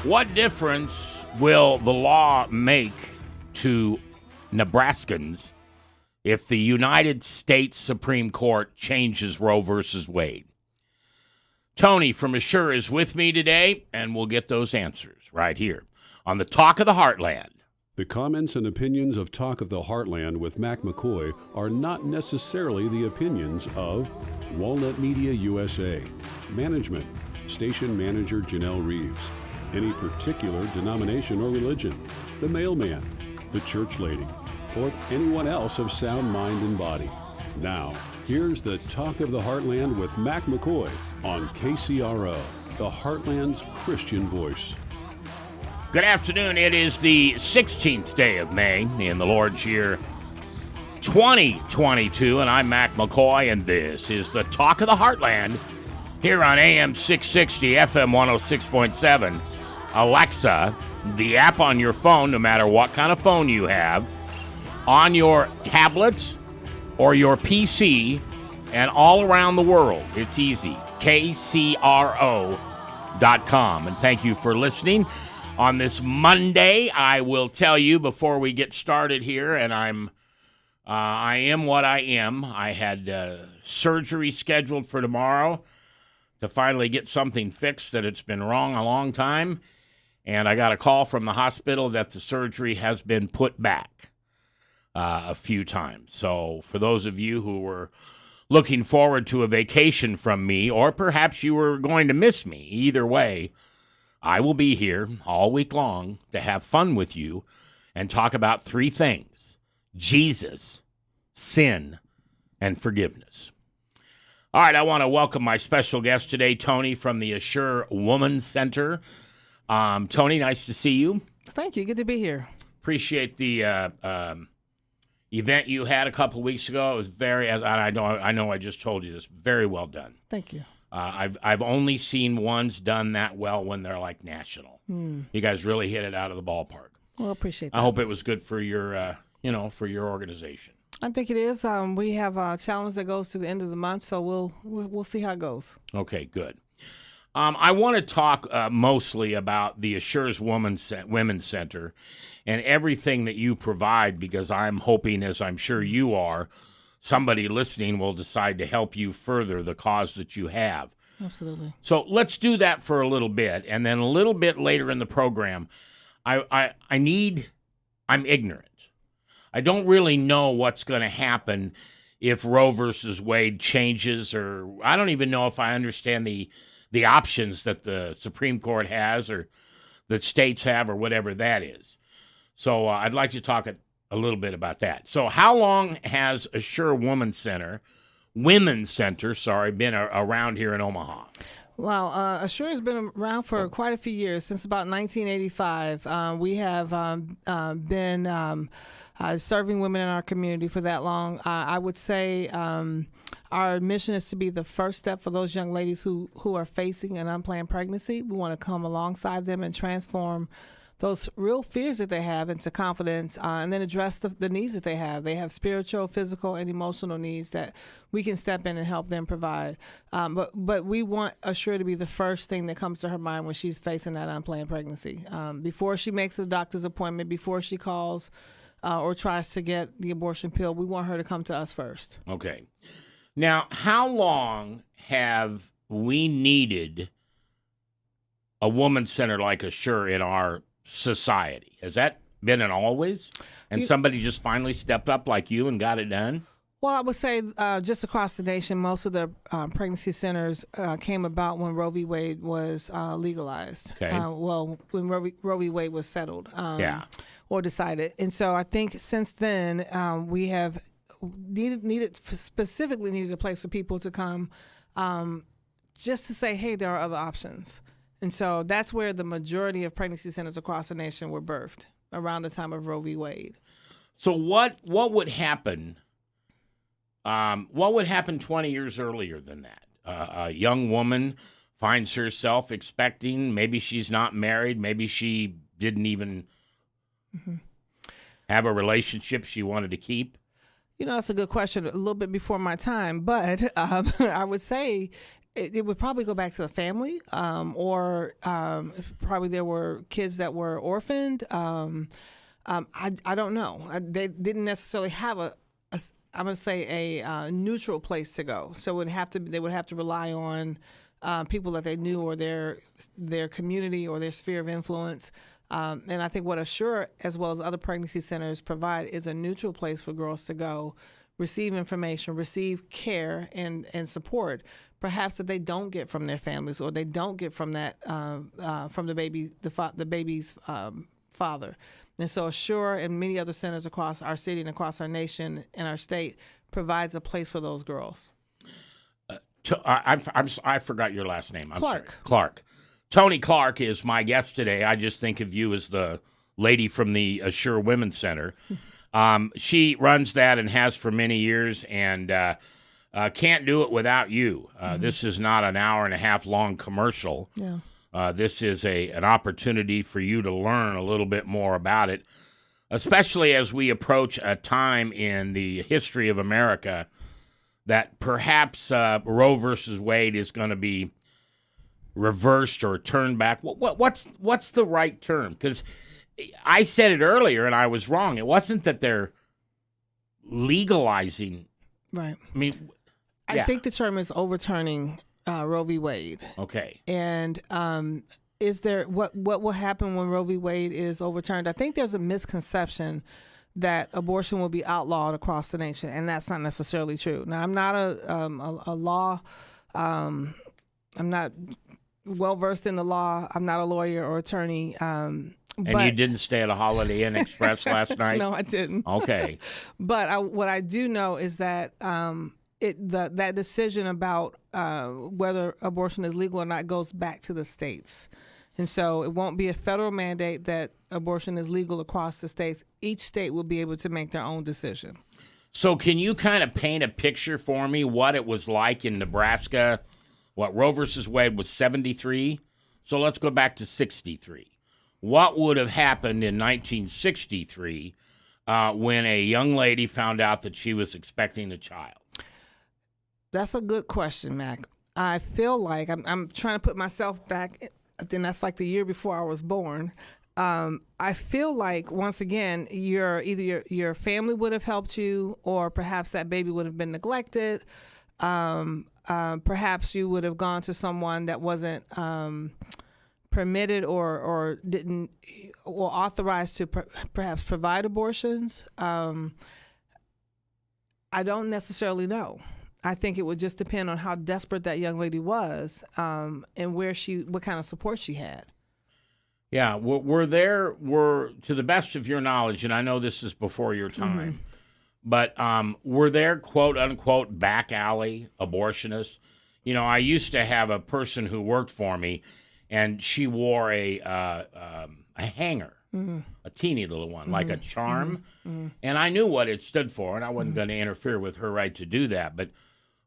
What difference will the law make to Nebraskans if the United States Supreme Court changes Roe versus Wade? Toni from Assure is with me today, and we'll get those answers right here on the Talk of the Heartland. The comments and opinions of Talk of the Heartland with McKoy are not necessarily the opinions of Walnut Media USA, management, station manager Janelle Reeves, any particular denomination or religion, the mailman, the church lady, or anyone else of sound mind and body. Now, here's the Talk of the Heartland with McKoy on KCRO, the Heartland's Christian voice. Good afternoon. It is the 16th day of May in the Lord's year 2022, and I'm McKoy, and this is the Talk of the Heartland here on AM 660, FM 106.7. Alexa, the app on your phone, no matter what kind of phone you have, on your tablet or your PC, and all around the world. It's easy. KCRO.com. And thank you for listening. On this Monday, I will tell you before we get started here, and I am what I am. I had surgery scheduled for tomorrow to finally get something fixed that it's been wrong a long time. And I got a call from the hospital that the surgery has been put back a few times. So for those of you who were looking forward to a vacation from me, or perhaps you were going to miss me, either way, I will be here all week long to have fun with you and talk about three things: Jesus, sin, and forgiveness. All right, I want to welcome my special guest today, Toni from the Assure Women's Center. Toni, nice to see you. Thank you. Good to be here. Appreciate the event you had a couple weeks ago. It was I know I just told you this, very well done. Thank you. I've only seen ones done that well when they're like national. You guys really hit it out of the ballpark. Well, appreciate that. I hope it was good for your, for your organization. I think it is. We have a challenge that goes to the end of the month, so we'll see how it goes. Okay, good. I want to talk mostly about the Assure's Women's Center and everything that you provide, because I'm hoping, as I'm sure you are, somebody listening will decide to help you further the cause that you have. Absolutely. So let's do that for a little bit, and then a little bit later in the program, I'm ignorant. I don't really know what's going to happen if Roe versus Wade changes, or I don't even know if I understand the options that the Supreme Court has or that states have or whatever that is. So I'd like to talk a little bit about that. So how long has Assure Women's Center, been around here in Omaha? Well, Assure has been around for quite a few years, since about 1985. We have been serving women in our community for that long. I would say our mission is to be the first step for those young ladies who are facing an unplanned pregnancy. We want to come alongside them and transform those real fears that they have into confidence, and then address the needs that they have. They have spiritual, physical, and emotional needs that we can step in and help them provide. But we want Assure to be the first thing that comes to her mind when she's facing that unplanned pregnancy. Before she makes a doctor's appointment, before she calls or tries to get the abortion pill, we want her to come to us first. Okay. Now, how long have we needed a women's center like Assure in our society? Has that been an always? And somebody just finally stepped up like you and got it done? Well, I would say just across the nation, most of the pregnancy centers came about when Roe v. Wade was legalized. Okay. When Roe v. Wade was settled or decided. And so I think since then we have specifically needed a place for people to come just to say, hey, there are other options. And so that's where the majority of pregnancy centers across the nation were birthed, around the time of Roe v. Wade. So what would happen? What would happen 20 years earlier than that? A young woman finds herself expecting. Maybe she's not married. Maybe she didn't even have a relationship she wanted to keep. That's a good question. A little bit before my time, but I would say it would probably go back to the family, or probably there were kids that were orphaned. I don't know. They didn't necessarily have I'm going to say a neutral place to go. So they would have to rely on people that they knew, or their community, or their sphere of influence. And I think what Assure, as well as other pregnancy centers, provide is a neutral place for girls to go, receive information, receive care and support, perhaps that they don't get from their families, or they don't get from that from the baby's father. And so Assure and many other centers across our city and across our nation and our state provides a place for those girls. I forgot your last name. Clark. Sorry. Clark. Toni Clark is my guest today. I just think of you as the lady from the Assure Women's Center. She runs that and has for many years, and can't do it without you. This is not an hour and a half long commercial. Yeah. This is an opportunity for you to learn a little bit more about it, especially as we approach a time in the history of America that perhaps Roe versus Wade is going to be reversed or turned back. What's the right term? Because I said it earlier and I was wrong. It wasn't that they're legalizing. Right. I mean, I think the term is overturning Roe v. Wade. Okay. And is there what will happen when Roe v. Wade is overturned? I think there's a misconception that abortion will be outlawed across the nation, and that's not necessarily true. Now, I'm not a law. I'm not well versed in the law. I'm not a lawyer or attorney. And you didn't stay at a Holiday Inn Express last night? No, I didn't. Okay. But what I do know is that that decision about whether abortion is legal or not goes back to the states. And so it won't be a federal mandate that abortion is legal across the states. Each state will be able to make their own decision. So can you kind of paint a picture for me what it was like in Nebraska? What, Roe versus Wade was 73? So let's go back to 63. What would have happened in 1963 when a young lady found out that she was expecting a child? That's a good question, Mac. I feel like I'm trying to put myself back. Then that's like the year before I was born. I feel like, once again, either your family would have helped you, or perhaps that baby would have been neglected. Perhaps you would have gone to someone that wasn't permitted or didn't or authorized to perhaps provide abortions. I don't necessarily know. I think it would just depend on how desperate that young lady was, and what kind of support she had. Yeah, were to the best of your knowledge, and I know this is before your time, but were there quote unquote back alley abortionists? You know, I used to have a person who worked for me, and she wore a hanger, a teeny little one, like a charm, and I knew what it stood for, and I wasn't going to interfere with her right to do that, but.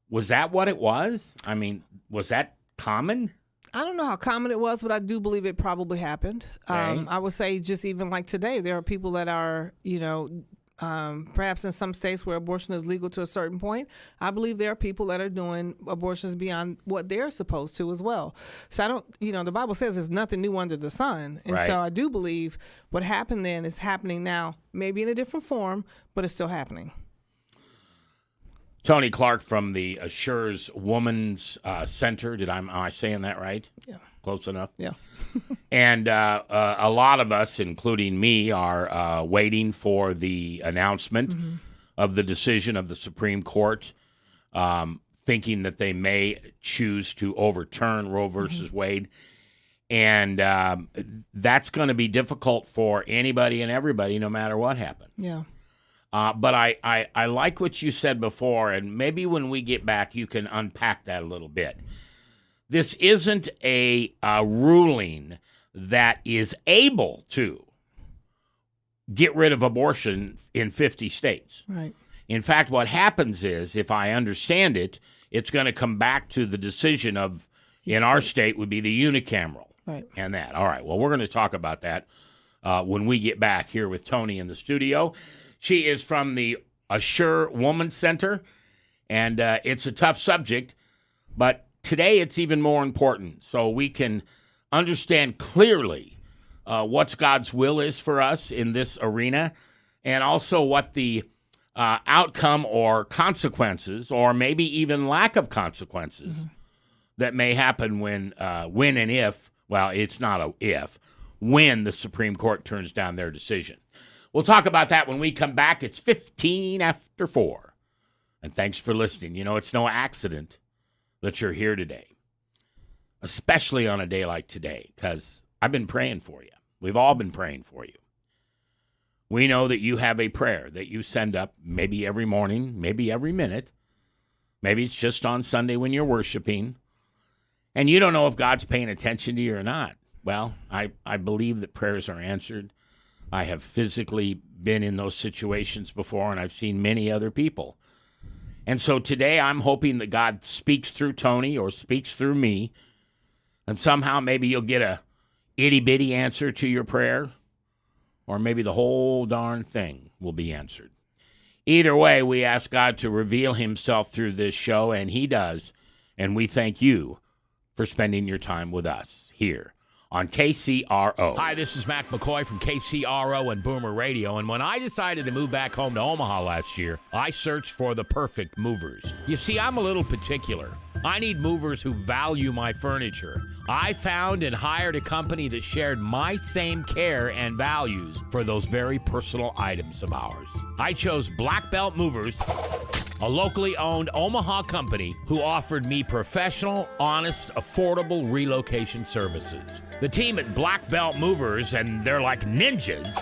Was that what it was? I mean, was that common? I don't know how common it was, but I do believe it probably happened. Okay. I would say just even like today, there are people that are, perhaps in some states where abortion is legal to a certain point. I believe there are people that are doing abortions beyond what they're supposed to as well. So I don't, the Bible says there's nothing new under the sun. And Right. so I do believe what happened then is happening now, maybe in a different form, but it's still happening. Toni Clark from the Assure's Women's Center. Am I saying that right? Yeah. Close enough? Yeah. And a lot of us, including me, are waiting for the announcement of the decision of the Supreme Court, thinking that they may choose to overturn Roe versus Wade. And that's going to be difficult for anybody and everybody, no matter what happens. Yeah. But I like what you said before, and maybe when we get back, you can unpack that a little bit. This isn't a ruling that is able to get rid of abortion in 50 states. Right. In fact, what happens is, if I understand it, it's going to come back to the decision of, in our state, would be the unicameral. Right. And that. All right, well, we're going to talk about that when we get back here with Toni in the studio. She is from the Assure Women's Center, and it's a tough subject, but today it's even more important so we can understand clearly what God's will is for us in this arena, and also what the outcome or consequences, or maybe even lack of consequences, that may happen when and if, well, it's not a if, when the Supreme Court turns down their decision. We'll talk about that when we come back. It's 15 after 4. And thanks for listening. You know, it's no accident that you're here today, especially on a day like today, because I've been praying for you. We've all been praying for you. We know that you have a prayer that you send up maybe every morning, maybe every minute. Maybe it's just on Sunday when you're worshiping, and you don't know if God's paying attention to you or not. Well, I believe that prayers are answered. I have physically been in those situations before, and I've seen many other people. And so today I'm hoping that God speaks through Toni or speaks through me, and somehow maybe you'll get a itty-bitty answer to your prayer, or maybe the whole darn thing will be answered. Either way, we ask God to reveal himself through this show, and he does, and we thank you for spending your time with us here on KCRO. Hi, this is Mac McKoy from KCRO and Boomer Radio, and when I decided to move back home to Omaha last year, I searched for the perfect movers. You see, I'm a little particular. I need movers who value my furniture. I found and hired a company that shared my same care and values for those very personal items of ours. I chose Black Belt Movers, a locally owned Omaha company who offered me professional, honest, affordable relocation services. The team at Black Belt Movers, and they're like ninjas,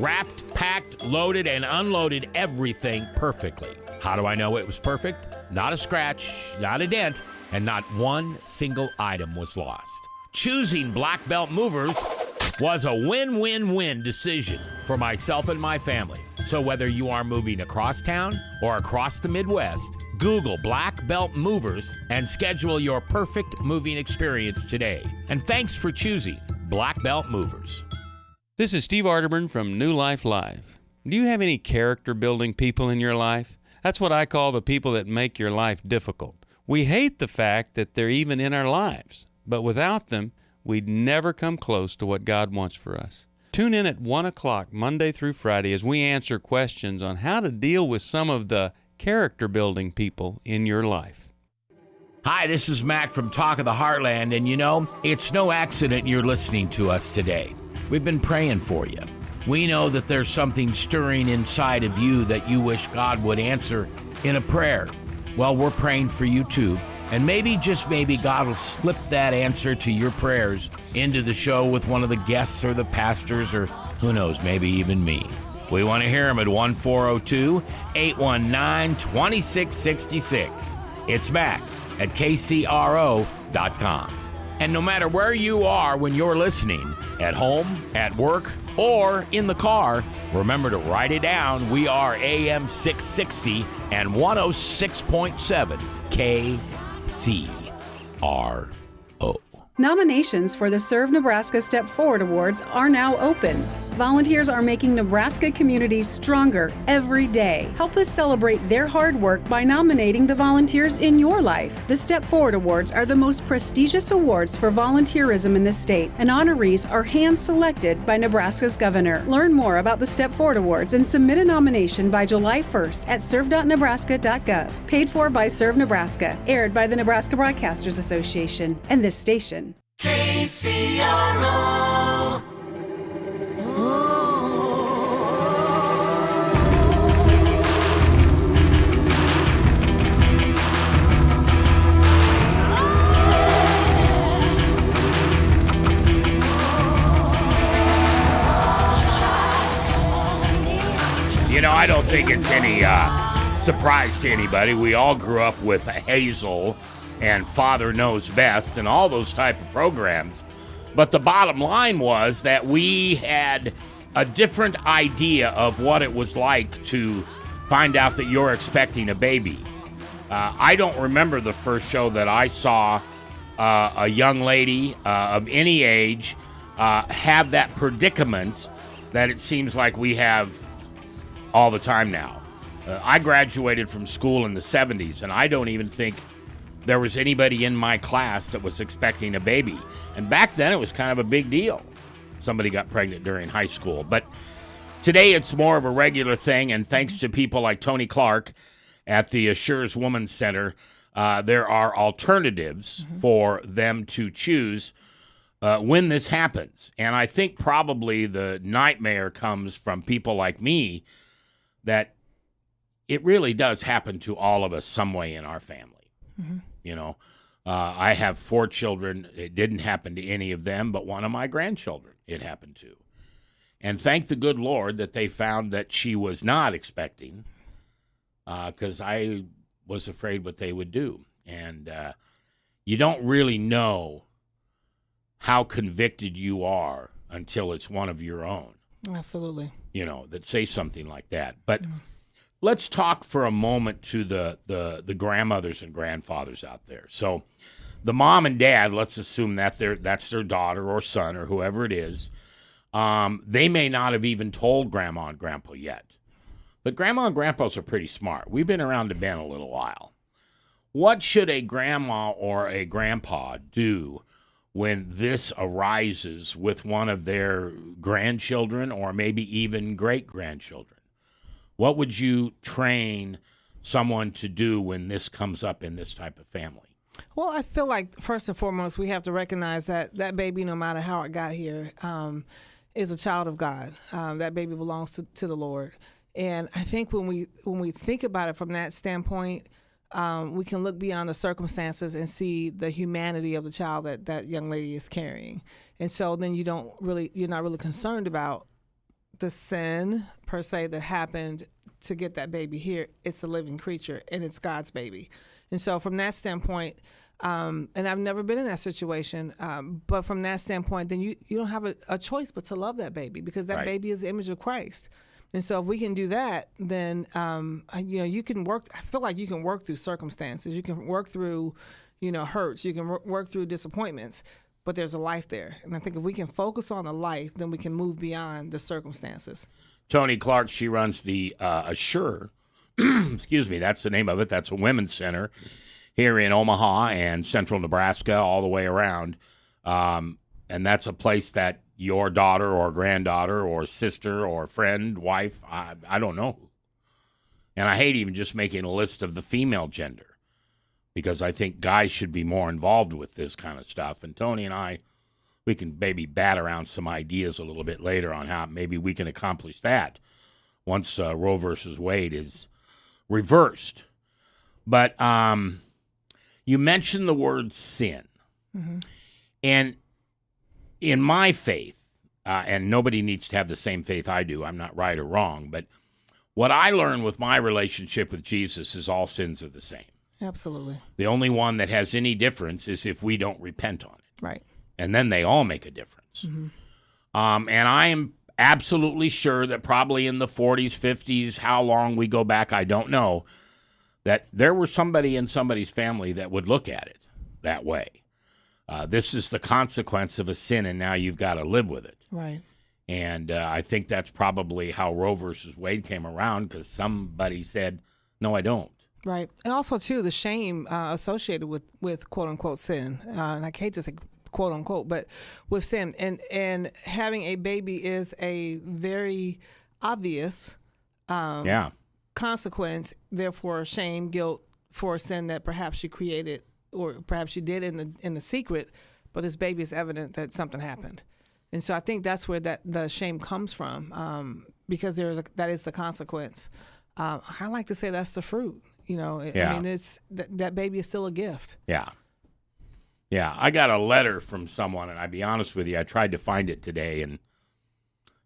wrapped, packed, loaded, and unloaded everything perfectly. How do I know it was perfect? Not a scratch, not a dent, and not one single item was lost. Choosing Black Belt Movers was a win-win-win decision for myself and my family. So whether you are moving across town or across the Midwest, Google Black Belt Movers and schedule your perfect moving experience today. And thanks for choosing Black Belt Movers. This is Steve Arterburn from New Life Live. Do you have any character-building people in your life? That's what I call the people that make your life difficult. We hate the fact that they're even in our lives, but without them, we'd never come close to what God wants for us. Tune in at 1 o'clock Monday through Friday as we answer questions on how to deal with some of the character-building people in your life. Hi, this is Mac from Talk of the Heartland, and you know, it's no accident you're listening to us today. We've been praying for you. We know that there's something stirring inside of you that you wish God would answer in a prayer. Well, we're praying for you too. And maybe, just maybe, God will slip that answer to your prayers into the show with one of the guests or the pastors, or who knows, maybe even me. We want to hear them at 1-402-819-2666. It's Mac at KCRO.com. And no matter where you are when you're listening, at home, at work, or in the car, remember to write it down. We are AM 660 and 106.7 KCRO. Nominations for the Serve Nebraska Step Forward Awards are now open. Volunteers are making Nebraska communities stronger every day. Help us celebrate their hard work by nominating the volunteers in your life. The Step Forward Awards are the most prestigious awards for volunteerism in the state, and honorees are hand-selected by Nebraska's governor. Learn more about the Step Forward Awards and submit a nomination by July 1st at serve.nebraska.gov. Paid for by Serve Nebraska. Aired by the Nebraska Broadcasters Association and this station. KCRO. You know, I don't think it's any surprise to anybody. We all grew up with Hazel and Father Knows Best and all those type of programs. But the bottom line was that we had a different idea of what it was like to find out that you're expecting a baby. I don't remember the first show that I saw a young lady of any age have that predicament that it seems like we have all the time now. I graduated from school in the 70s, and I don't even think there was anybody in my class that was expecting a baby. And back then, it was kind of a big deal. Somebody got pregnant during high school. But today, it's more of a regular thing, and thanks to people like Toni Clark at the Assures Women's Center, there are alternatives for them to choose when this happens. And I think probably the nightmare comes from people like me that it really does happen to all of us some way in our family. You know, I have 4 children. It didn't happen to any of them, but one of my grandchildren it happened to. And thank the good Lord that they found that she was not expecting, because I was afraid what they would do. And you don't really know how convicted you are until it's one of your own. Absolutely. You know, that say something like that. But let's talk for a moment to the grandmothers and grandfathers out there. So the mom and dad, let's assume that that's their daughter or son or whoever it is. They may not have even told grandma and grandpa yet. But grandma and grandpas are pretty smart. We've been around the bend a little while. What should a grandma or a grandpa do when this arises with one of their grandchildren or maybe even great-grandchildren? What would you train someone to do when this comes up in this type of family? Well, I feel like first and foremost, we have to recognize that that baby, no matter how it got here, is a child of God. That baby belongs to the Lord. And I think when we think about it from that standpoint, we can look beyond the circumstances and see the humanity of the child that young lady is carrying. And so then you're not really concerned about the sin per se that happened to get that baby here. It's a living creature and it's God's baby. And so from that standpoint, and I've never been in that situation, but from that standpoint, then you don't have a choice but to love that baby, because that baby is the image of Christ. And so if we can do that, then you can work. I feel like you can work through circumstances. You can work through, hurts. You can work through disappointments. But there's a life there. And I think if we can focus on the life, then we can move beyond the circumstances. Toni Clark, she runs the Assure. Excuse me, that's the name of it. That's a women's center here in Omaha and central Nebraska, all the way around. And that's a place that your daughter or granddaughter or sister or friend, wife, I don't know. And I hate even just making a list of the female gender, because I think guys should be more involved with this kind of stuff. And Toni and I, we can maybe bat around some ideas a little bit later on how maybe we can accomplish that once Roe versus Wade is reversed. But you mentioned the word sin. And in my faith, and nobody needs to have the same faith I do, I'm not right or wrong, but what I learned with my relationship with Jesus is all sins are the same. Absolutely. The only one that has any difference is if we don't repent on it. Right. And then they all make a difference. And I am absolutely sure that probably in the 40s, 50s, how long we go back, I don't know, that there was somebody in somebody's family that would look at it that way. This is the consequence of a sin, and now you've got to live with it. Right. And I think that's probably how Roe versus Wade came around, because somebody said, no, I don't. Right. And also, too, the shame associated with quote-unquote sin. And I hate to say quote-unquote, but with sin. And having a baby is a very obvious consequence, therefore shame, guilt for a sin that perhaps you created or perhaps you did in the secret, but this baby is evident that something happened. And so I think that's where the shame comes from, because that is the consequence. I like to say that's the fruit. I mean, it's that baby is still a gift. Yeah. I got a letter from someone, and I'll be honest with you, I tried to find it today, and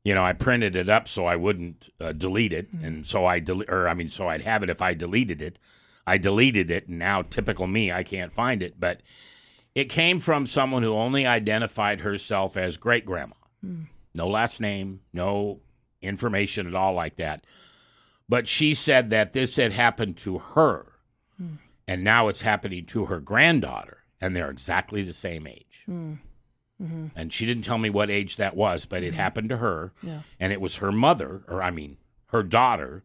I printed it up so I wouldn't delete it, and so so I'd have it if I deleted it. I deleted it, and now, typical me, I can't find it. But it came from someone who only identified herself as great-grandma. No last name, no information at all like that. But she said that this had happened to her, and now it's happening to her granddaughter, and they're exactly the same age. And she didn't tell me what age that was, but it happened to her, and it was her mother, her daughter,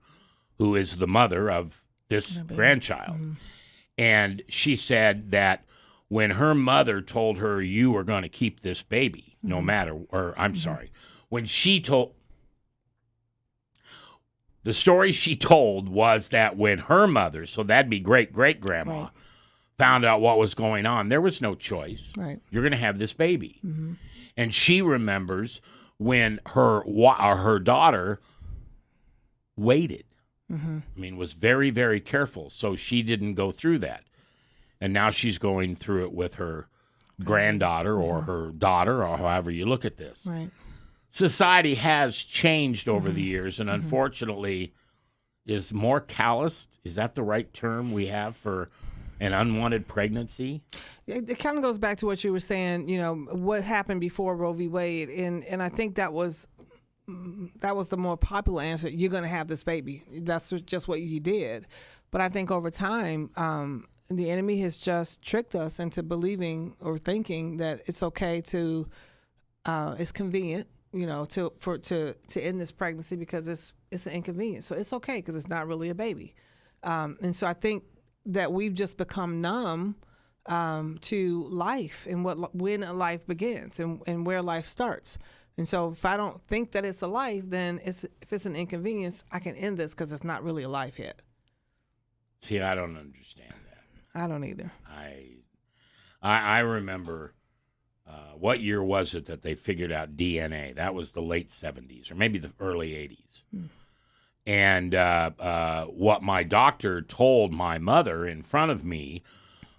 who is the mother of this grandchild. And she said that when her mother told her, you were going to keep this baby, no matter, or I'm sorry, when she told, the story she told was that when her mother, so that'd be great-great-grandma, Right. found out what was going on, there was no choice. Right. You're going to have this baby. And she remembers when her daughter waited. I mean, was very, very careful, so she didn't go through that. And now she's going through it with her granddaughter or her daughter, or however you look at this. Right. Society has changed over the years, and unfortunately is more calloused. Is that the right term we have for an unwanted pregnancy? It kind of goes back to what you were saying, what happened before Roe v. Wade. And I think that was the more popular answer. You're going to have this baby. That's just what you did. But I think over time, the enemy has just tricked us into believing or thinking that it's okay to, it's convenient, to end this pregnancy because it's an inconvenience. So it's okay because it's not really a baby. And so I think that we've just become numb to life and when a life begins and where life starts. And so if I don't think that it's a life, then if it's an inconvenience, I can end this because it's not really a life yet. See, I don't understand that. I don't either. I remember, what year was it that they figured out DNA? That was the late 70s or maybe the early 80s. And what my doctor told my mother in front of me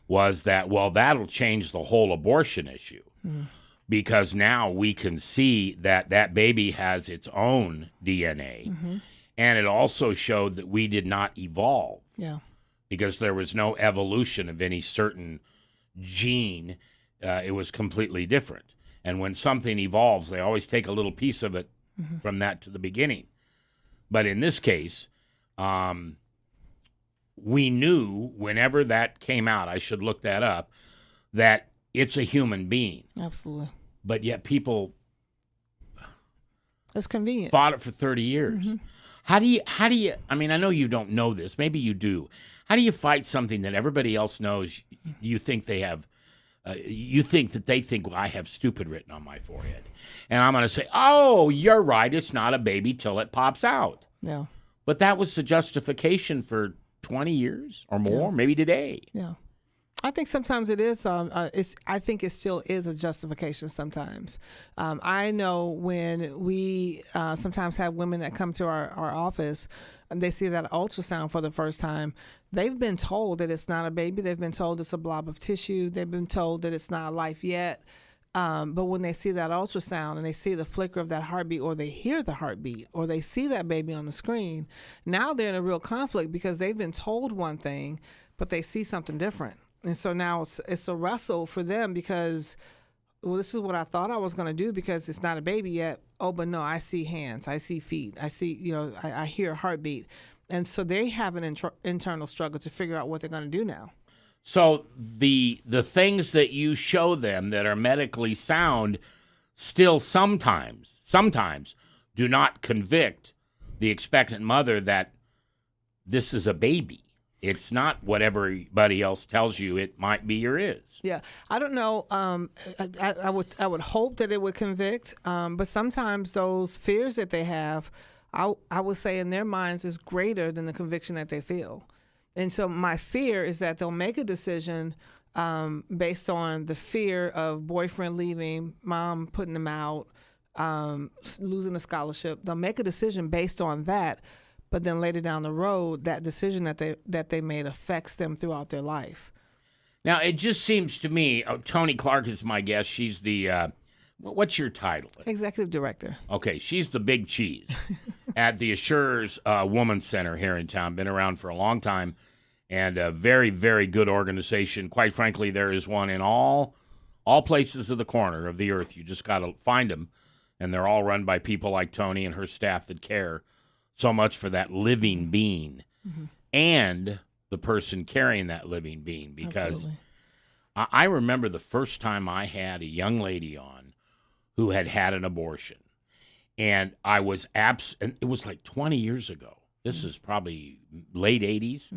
was that, well, that'll change the whole abortion issue. Because now we can see that baby has its own DNA. And it also showed that we did not evolve. Yeah. Because there was no evolution of any certain gene. It was completely different. And when something evolves, they always take a little piece of it from that to the beginning. But in this case, we knew whenever that came out, I should look that up, that it's a human being. Absolutely. But yet people It's convenient. fought it for 30 years. How do you, I mean, I know you don't know this. Maybe you do. How do you fight something that everybody else knows you think they have, you think that they think, well, I have stupid written on my forehead. And I'm going to say, oh, you're right. It's not a baby till it pops out. Yeah. But that was the justification for 20 years or more, maybe today. Yeah. I think sometimes it is. I think it still is a justification sometimes. I know when we sometimes have women that come to our office and they see that ultrasound for the first time, they've been told that it's not a baby. They've been told it's a blob of tissue. They've been told that it's not life yet. But when they see that ultrasound and they see the flicker of that heartbeat, or they hear the heartbeat, or they see that baby on the screen, now they're in a real conflict because they've been told one thing, but they see something different. And so now it's a wrestle for them because, well, this is what I thought I was going to do because it's not a baby yet. Oh, but no, I see hands, I see feet, I see, I hear a heartbeat. And so they have an internal struggle to figure out what they're going to do now. So the things that you show them that are medically sound still sometimes do not convict the expectant mother that this is a baby. It's not what everybody else tells you it might be or is. Yeah, I don't know. I would hope that it would convict, but sometimes those fears that they have, I would say in their minds is greater than the conviction that they feel. And so my fear is that they'll make a decision based on the fear of boyfriend leaving, mom putting them out, losing a scholarship. They'll make a decision based on that. But then later down the road, that decision that they made affects them throughout their life. Now, it just seems to me, Toni Clark is my guest. She's the, what's your title? Executive director. Okay, she's the big cheese at the Assurers Women's Center here in town. Been around for a long time and a very, very good organization. Quite frankly, there is one in all places of the corner of the earth. You just got to find them, and they're all run by people like Toni and her staff that care so much for that living being and the person carrying that living being. Because I remember the first time I had a young lady on who had an abortion. And I was and it was like 20 years ago. This is probably late 80s.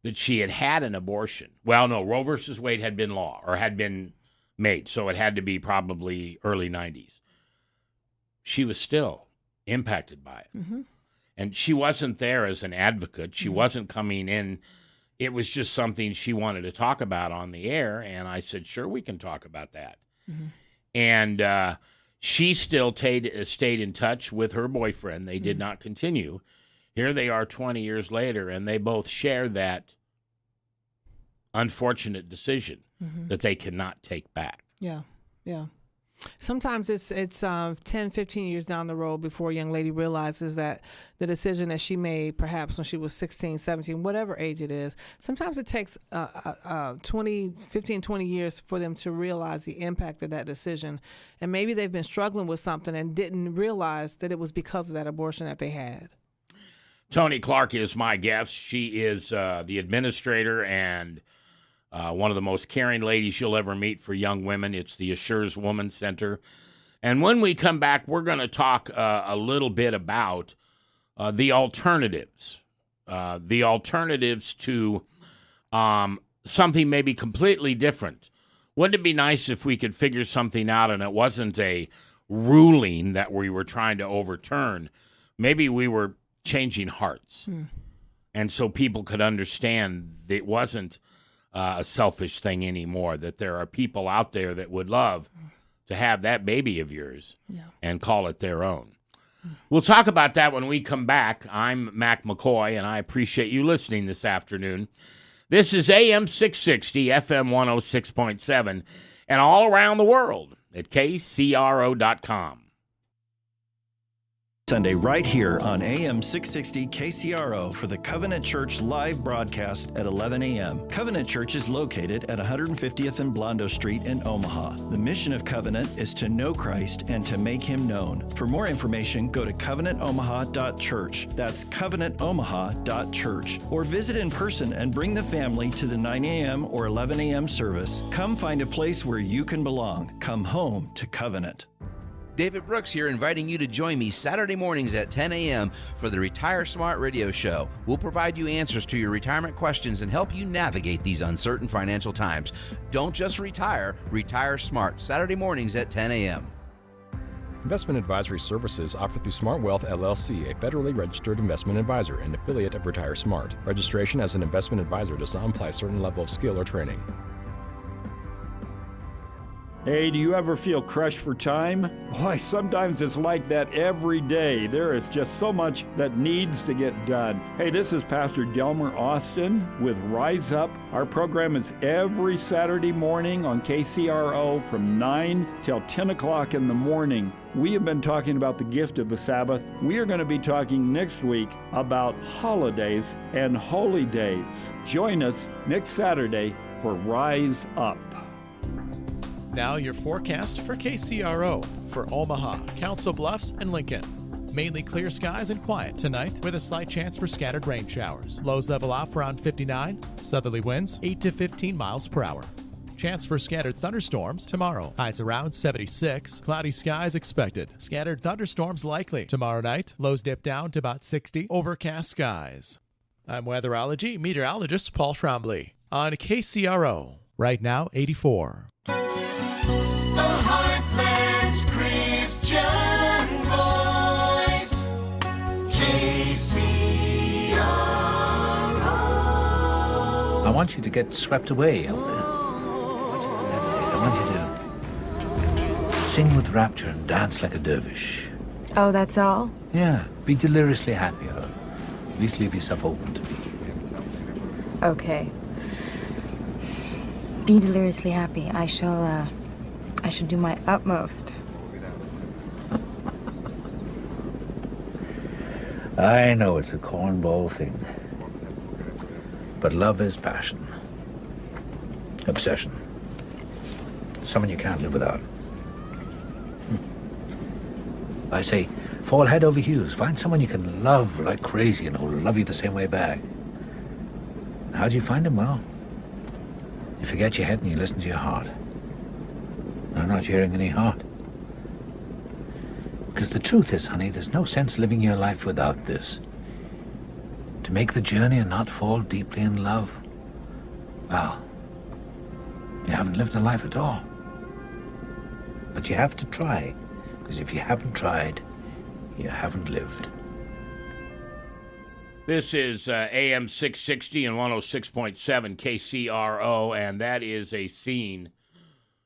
that she had had an abortion. Well, no, Roe versus Wade had been law or had been made, so it had to be probably early 90s. She was still impacted by it. Mm-hmm. And she wasn't there as an advocate. She wasn't coming in. It was just something she wanted to talk about on the air, and I said, sure, we can talk about that. Mm-hmm. And she still stayed in touch with her boyfriend. They did not continue. Here they are 20 years later, and they both share that unfortunate decision that they cannot take back. Yeah, yeah. Sometimes it's 10, 15 years down the road before a young lady realizes that the decision that she made, perhaps when she was 16, 17, whatever age it is, sometimes it takes 15, 20 years for them to realize the impact of that decision. And maybe they've been struggling with something and didn't realize that it was because of that abortion that they had. Toni Clark is my guest. She is the administrator and one of the most caring ladies you'll ever meet for young women. It's the Assures Woman Center. And when we come back, we're going to talk a little bit about the alternatives to something maybe completely different. Wouldn't it be nice if we could figure something out and it wasn't a ruling that we were trying to overturn? Maybe we were changing hearts. And so people could understand that it wasn't a selfish thing anymore, that there are people out there that would love to have that baby of yours and call it their own. We'll talk about that when we come back. I'm Mac McKoy, and I appreciate you listening this afternoon. This is AM 660, FM 106.7, and all around the world at KCRO.com. Sunday right here on AM 660 KCRO for the Covenant Church live broadcast at 11 a.m. Covenant Church is located at 150th and Blondo Street in Omaha. The mission of Covenant is to know Christ and to make Him known. For more information, go to covenantomaha.church. That's covenantomaha.church. Or visit in person and bring the family to the 9 a.m. or 11 a.m. service. Come find a place where you can belong. Come home to Covenant. David Brooks here, inviting you to join me Saturday mornings at 10 a.m. for the Retire Smart radio show. We'll provide you answers to your retirement questions and help you navigate these uncertain financial times. Don't just retire, retire smart. Saturday mornings at 10 a.m. Investment advisory services offered through Smart Wealth LLC, a federally registered investment advisor and affiliate of Retire Smart. Registration as an investment advisor does not imply a certain level of skill or training. Hey, do you ever feel crushed for time? Boy, sometimes it's like that every day. There is just so much that needs to get done. Hey, this is Pastor Delmer Austin with Rise Up. Our program is every Saturday morning on KCRO from 9 till 10 o'clock in the morning. We have been talking about the gift of the Sabbath. We are going to be talking next week about holidays and holy days. Join us next Saturday for Rise Up. Now your forecast for KCRO for Omaha, Council Bluffs, and Lincoln. Mainly clear skies and quiet tonight with a slight chance for scattered rain showers. Lows level off around 59. Southerly winds 8 to 15 miles per hour. Chance for scattered thunderstorms tomorrow. Highs around 76. Cloudy skies expected. Scattered thunderstorms likely. Tomorrow night, lows dip down to about 60. Overcast skies. I'm weatherology meteorologist Paul Trombley on KCRO. Right now, 84. The Heartland's Christian Voice, KCRO. I want you to get swept away out there. I want you to sing with rapture and dance like a dervish. Oh, that's all? Yeah, be deliriously happy, or at least leave yourself open to be. Okay. Be deliriously happy. I shall do my utmost. I know it's a cornball thing, but love is passion, obsession, someone you can't live without. I say, fall head over heels. Find someone you can love like crazy and who'll love you the same way back. How do you find him? Well, you forget your head and you listen to your heart. I'm not hearing any heart. Because the truth is, honey, there's no sense living your life without this. To To make the journey and not fall deeply in love, well, you haven't lived a life at all. But you have to try, because if you haven't tried, you haven't lived. This is AM 660 and 106.7 KCRO, and that is a scene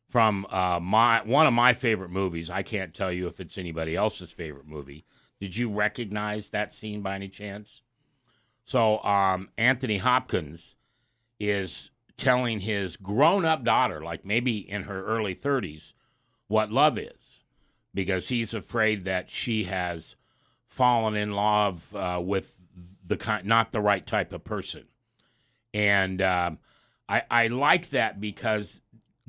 from one of my favorite movies. I can't tell you if it's anybody else's favorite movie. Did you recognize that scene by any chance? So Anthony Hopkins is telling his grown-up daughter, like maybe in her early 30s, what love is, because he's afraid that she has fallen in love with not the right type of person. And I like that because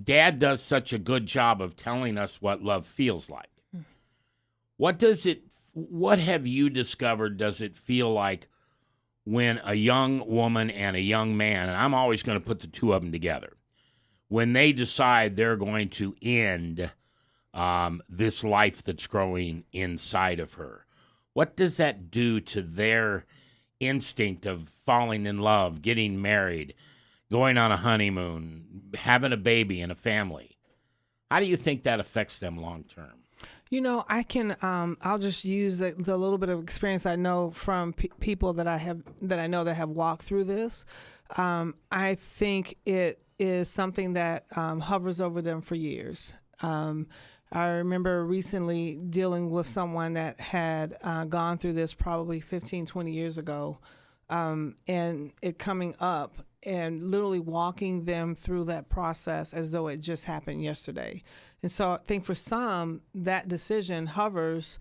Dad does such a good job of telling us what love feels like. What have you discovered does it feel like when a young woman and a young man, and I'm always going to put the two of them together, when they decide they're going to end this life that's growing inside of her? What does that do to their instinct of falling in love, getting married, going on a honeymoon, having a baby and a family? How do you think that affects them long term? You know, I'll just use the little bit of experience I know from people that I know that have walked through this. I think it is something that hovers over them for years. I remember recently dealing with someone that had gone through this probably 15, 20 years ago, and it coming up and literally walking them through that process as though it just happened yesterday. And so I think for some, that decision hovers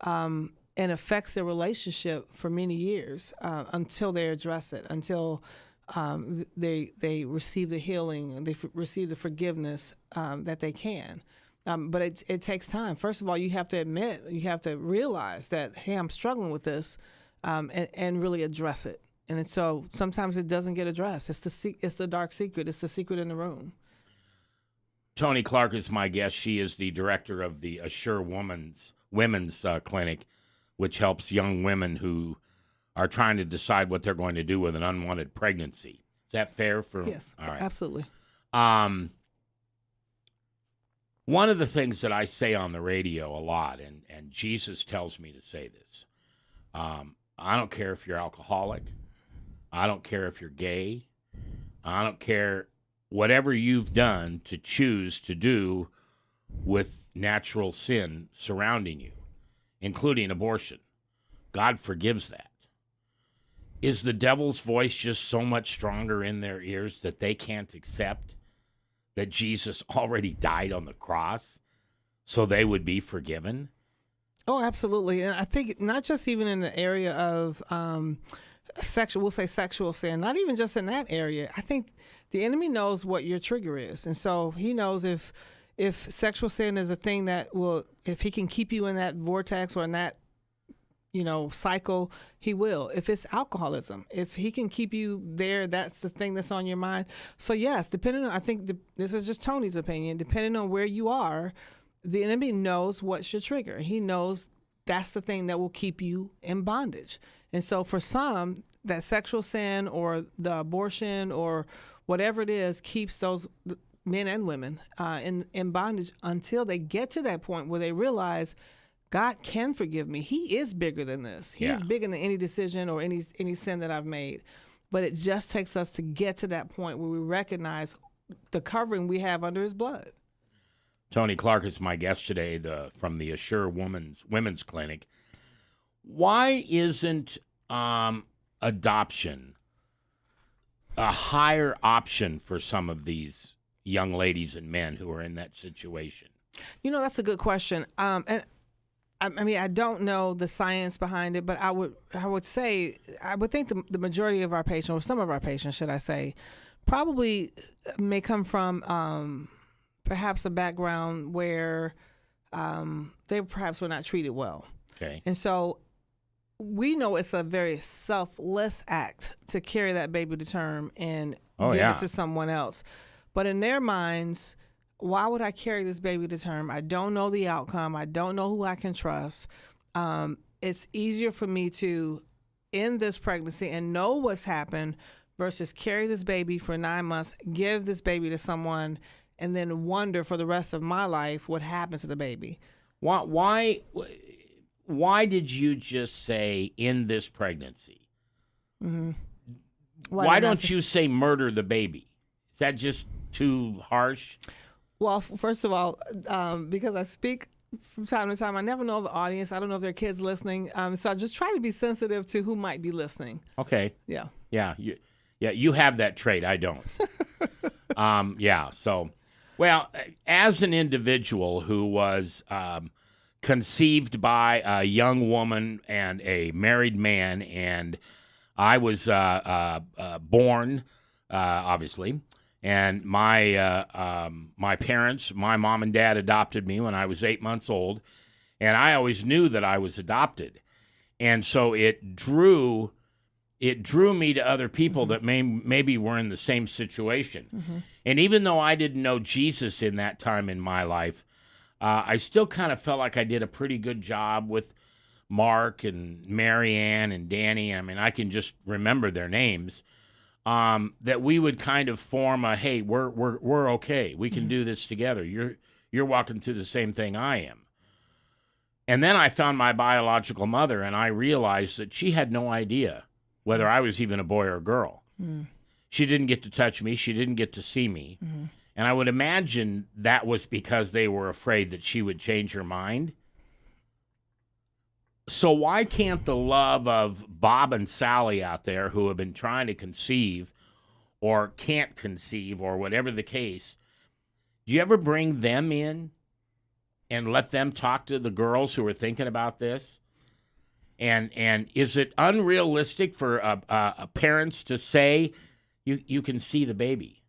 and affects their relationship for many years until they address it, until they receive the healing and they receive the forgiveness that they can. But it takes time. First of all, you have to admit, you have to realize that, hey, I'm struggling with this, and really address it. And so sometimes it doesn't get addressed. It's the dark secret. It's the secret in the room. Toni Clark is my guest. She is the director of the Assure Women's Clinic, which helps young women who are trying to decide what they're going to do with an unwanted pregnancy. Is that fair? Yes, all right. Absolutely. One of the things that I say on the radio a lot, and Jesus tells me to say this, I don't care if you're alcoholic. I don't care if you're gay. I don't care whatever you've done to choose to do with natural sin surrounding you, including abortion. God forgives that. Is the devil's voice just so much stronger in their ears that they can't accept that Jesus already died on the cross so they would be forgiven? Oh, absolutely. And I think not just even in the area of sexual sin, not even just in that area. I think the enemy knows what your trigger is. And so he knows if sexual sin is a thing that will, if he can keep you in that vortex or in that, cycle, he will. If it's alcoholism, if he can keep you there, that's the thing that's on your mind. So yes, depending on, I think this is just Tony's opinion, depending on where you are, the enemy knows what's your trigger. He knows that's the thing that will keep you in bondage. And so for some, that sexual sin or the abortion or whatever it is keeps those men and women in bondage until they get to that point where they realize God can forgive me. He is bigger than this. He is bigger than any decision or any sin that I've made. But it just takes us to get to that point where we recognize the covering we have under his blood. Toni Clark is my guest today from the Assure Women's Clinic. Why isn't adoption a higher option for some of these young ladies and men who are in that situation? That's a good question. And I don't know the science behind it, but I would say I would think the majority of our patients, or some of our patients, should I say, probably may come from perhaps a background where they perhaps were not treated well. Okay. And so we know it's a very selfless act to carry that baby to term and give it to someone else. But in their minds, why would I carry this baby to term? I don't know the outcome. I don't know who I can trust. It's easier for me to in this pregnancy and know what's happened versus carry this baby for 9 months, give this baby to someone, and then wonder for the rest of my life what happened to the baby. Why did you just say in this pregnancy? Mm-hmm. Why don't you say murder the baby? Is that just too harsh? Well, first of all, because I speak from time to time, I never know the audience. I don't know if there are kids listening. So I just try to be sensitive to who might be listening. Okay. Yeah. Yeah. You have that trait. I don't. So, well, as an individual who was conceived by a young woman and a married man, and I was born, obviously, and my parents, my mom and dad, adopted me when I was 8 months old, and I always knew that I was adopted, and so it drew me to other people that maybe were in the same situation. Mm-hmm. And even though I didn't know Jesus in that time in my life, I still kind of felt like I did a pretty good job with Mark and Mary Ann and Danny. I mean, I can just remember their names. That we would kind of form a, hey, we're okay. We can do this together. You're walking through the same thing I am. And then I found my biological mother, and I realized that she had no idea whether I was even a boy or a girl. Mm. She didn't get to touch me. She didn't get to see me. Mm. And I would imagine that was because they were afraid that she would change her mind. So why can't the love of Bob and Sally out there who have been trying to conceive or can't conceive or whatever the case, do you ever bring them in and let them talk to the girls who are thinking about this? And is it unrealistic for parents to say, you can see the baby?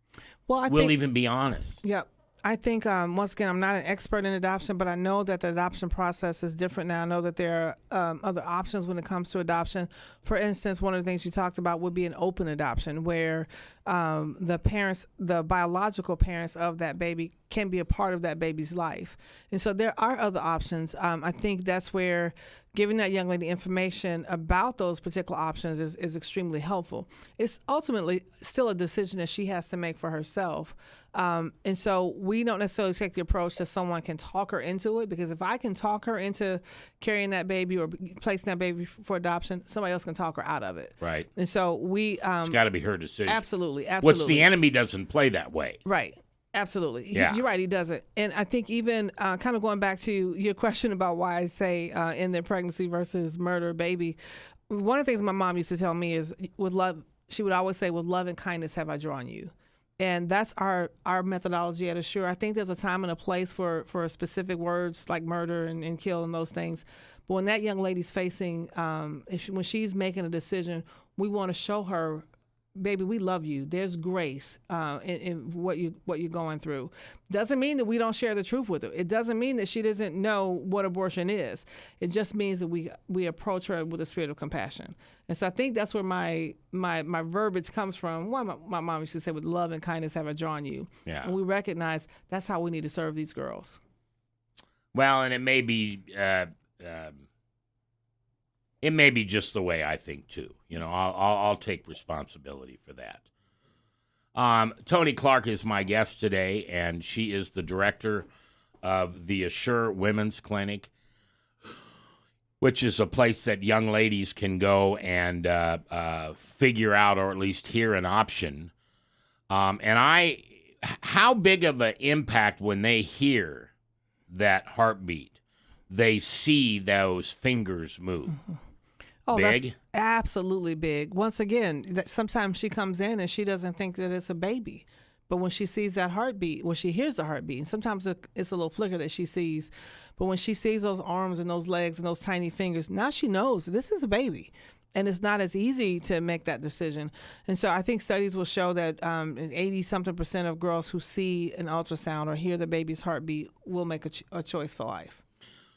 Well, we'll even be honest. Yeah. I think, once again, I'm not an expert in adoption, but I know that the adoption process is different now. I know that there are other options when it comes to adoption. For instance, one of the things you talked about would be an open adoption where the biological parents of that baby can be a part of that baby's life. And so there are other options. I think that's where giving that young lady information about those particular options is extremely helpful. It's ultimately still a decision that she has to make for herself. And so we don't necessarily take the approach that someone can talk her into it, because if I can talk her into carrying that baby or placing that baby for adoption, somebody else can talk her out of it. Right. And so we... it's got to be her decision. Absolutely. Which the enemy doesn't play that way. Right. Absolutely. Yeah. You're right, he doesn't. And I think even kind of going back to your question about why I say in their pregnancy versus murder a baby, one of the things my mom used to tell me is, she would always say, with love and kindness have I drawn you. And that's our methodology at Assure. I think there's a time and a place for specific words like murder and kill and those things. But when that young lady's facing, when she's making a decision, we want to show her, baby, we love you. There's grace in what you're going through. Doesn't mean that we don't share the truth with her. It doesn't mean that she doesn't know what abortion is. It just means that we approach her with a spirit of compassion. And so I think that's where my verbiage comes from. One, my mom used to say, with love and kindness have I drawn you. Yeah. And we recognize that's how we need to serve these girls. Well, and it may be just the way I think too. You know, I'll take responsibility for that. Toni Clark is my guest today, and she is the director of the Assure Women's Clinic, which is a place that young ladies can go and figure out, or at least hear an option. How big of an impact when they hear that heartbeat, they see those fingers move? Mm-hmm. Oh, big? That's absolutely big. Once again, sometimes she comes in and she doesn't think that it's a baby. But when she sees that heartbeat, when she hears the heartbeat, and sometimes it's a little flicker that she sees, but when she sees those arms and those legs and those tiny fingers, now she knows this is a baby. And it's not as easy to make that decision. And so I think studies will show that 80-something% of girls who see an ultrasound or hear the baby's heartbeat will make a choice for life.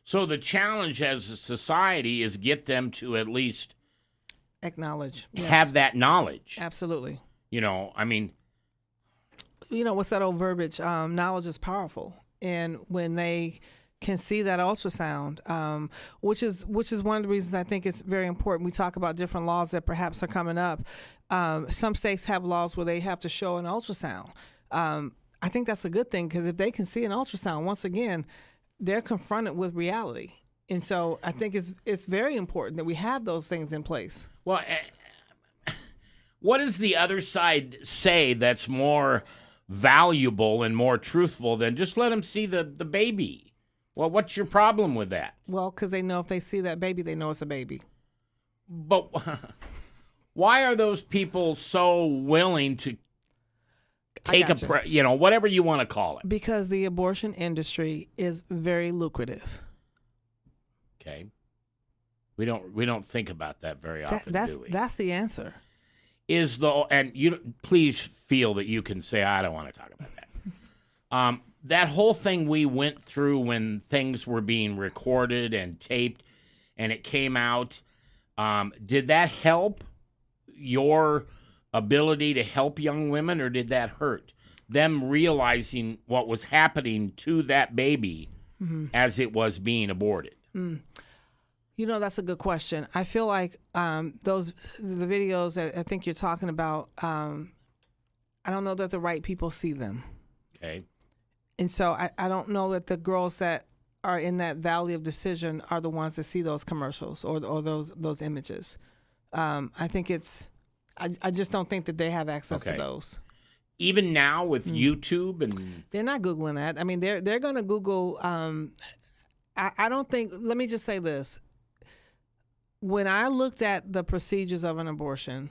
So the challenge as a society is get them to at least acknowledge, have that knowledge. Absolutely. You know, I mean, what's that old verbiage? Knowledge is powerful. And when they can see that ultrasound, which is one of the reasons I think it's very important. We talk about different laws that perhaps are coming up. Some states have laws where they have to show an ultrasound. I think that's a good thing, because if they can see an ultrasound, once again, they're confronted with reality. And so I think it's very important that we have those things in place. Well, what does the other side say that's more valuable and more truthful than just let them see the baby? Well, what's your problem with that? Well, because they know if they see that baby, they know it's a baby. But why are those people so willing to take whatever you want to call it? Because the abortion industry is very lucrative. Okay. We don't think about that very often, do we? That's the answer. And you please feel that you can say, I don't want to talk about that. That whole thing we went through when things were being recorded and taped and it came out, did that help your ability to help young women, or did that hurt them realizing what was happening to that baby as it was being aborted? That's a good question. I feel like the videos that I think you're talking about, I don't know that the right people see them. Okay. And so I don't know that the girls that are in that valley of decision are the ones that see those commercials or those images. I think I just don't think that they have access to those. Even now with YouTube and they're not Googling that. I mean, they're going to Google. I don't think. Let me just say this. When I looked at the procedures of an abortion,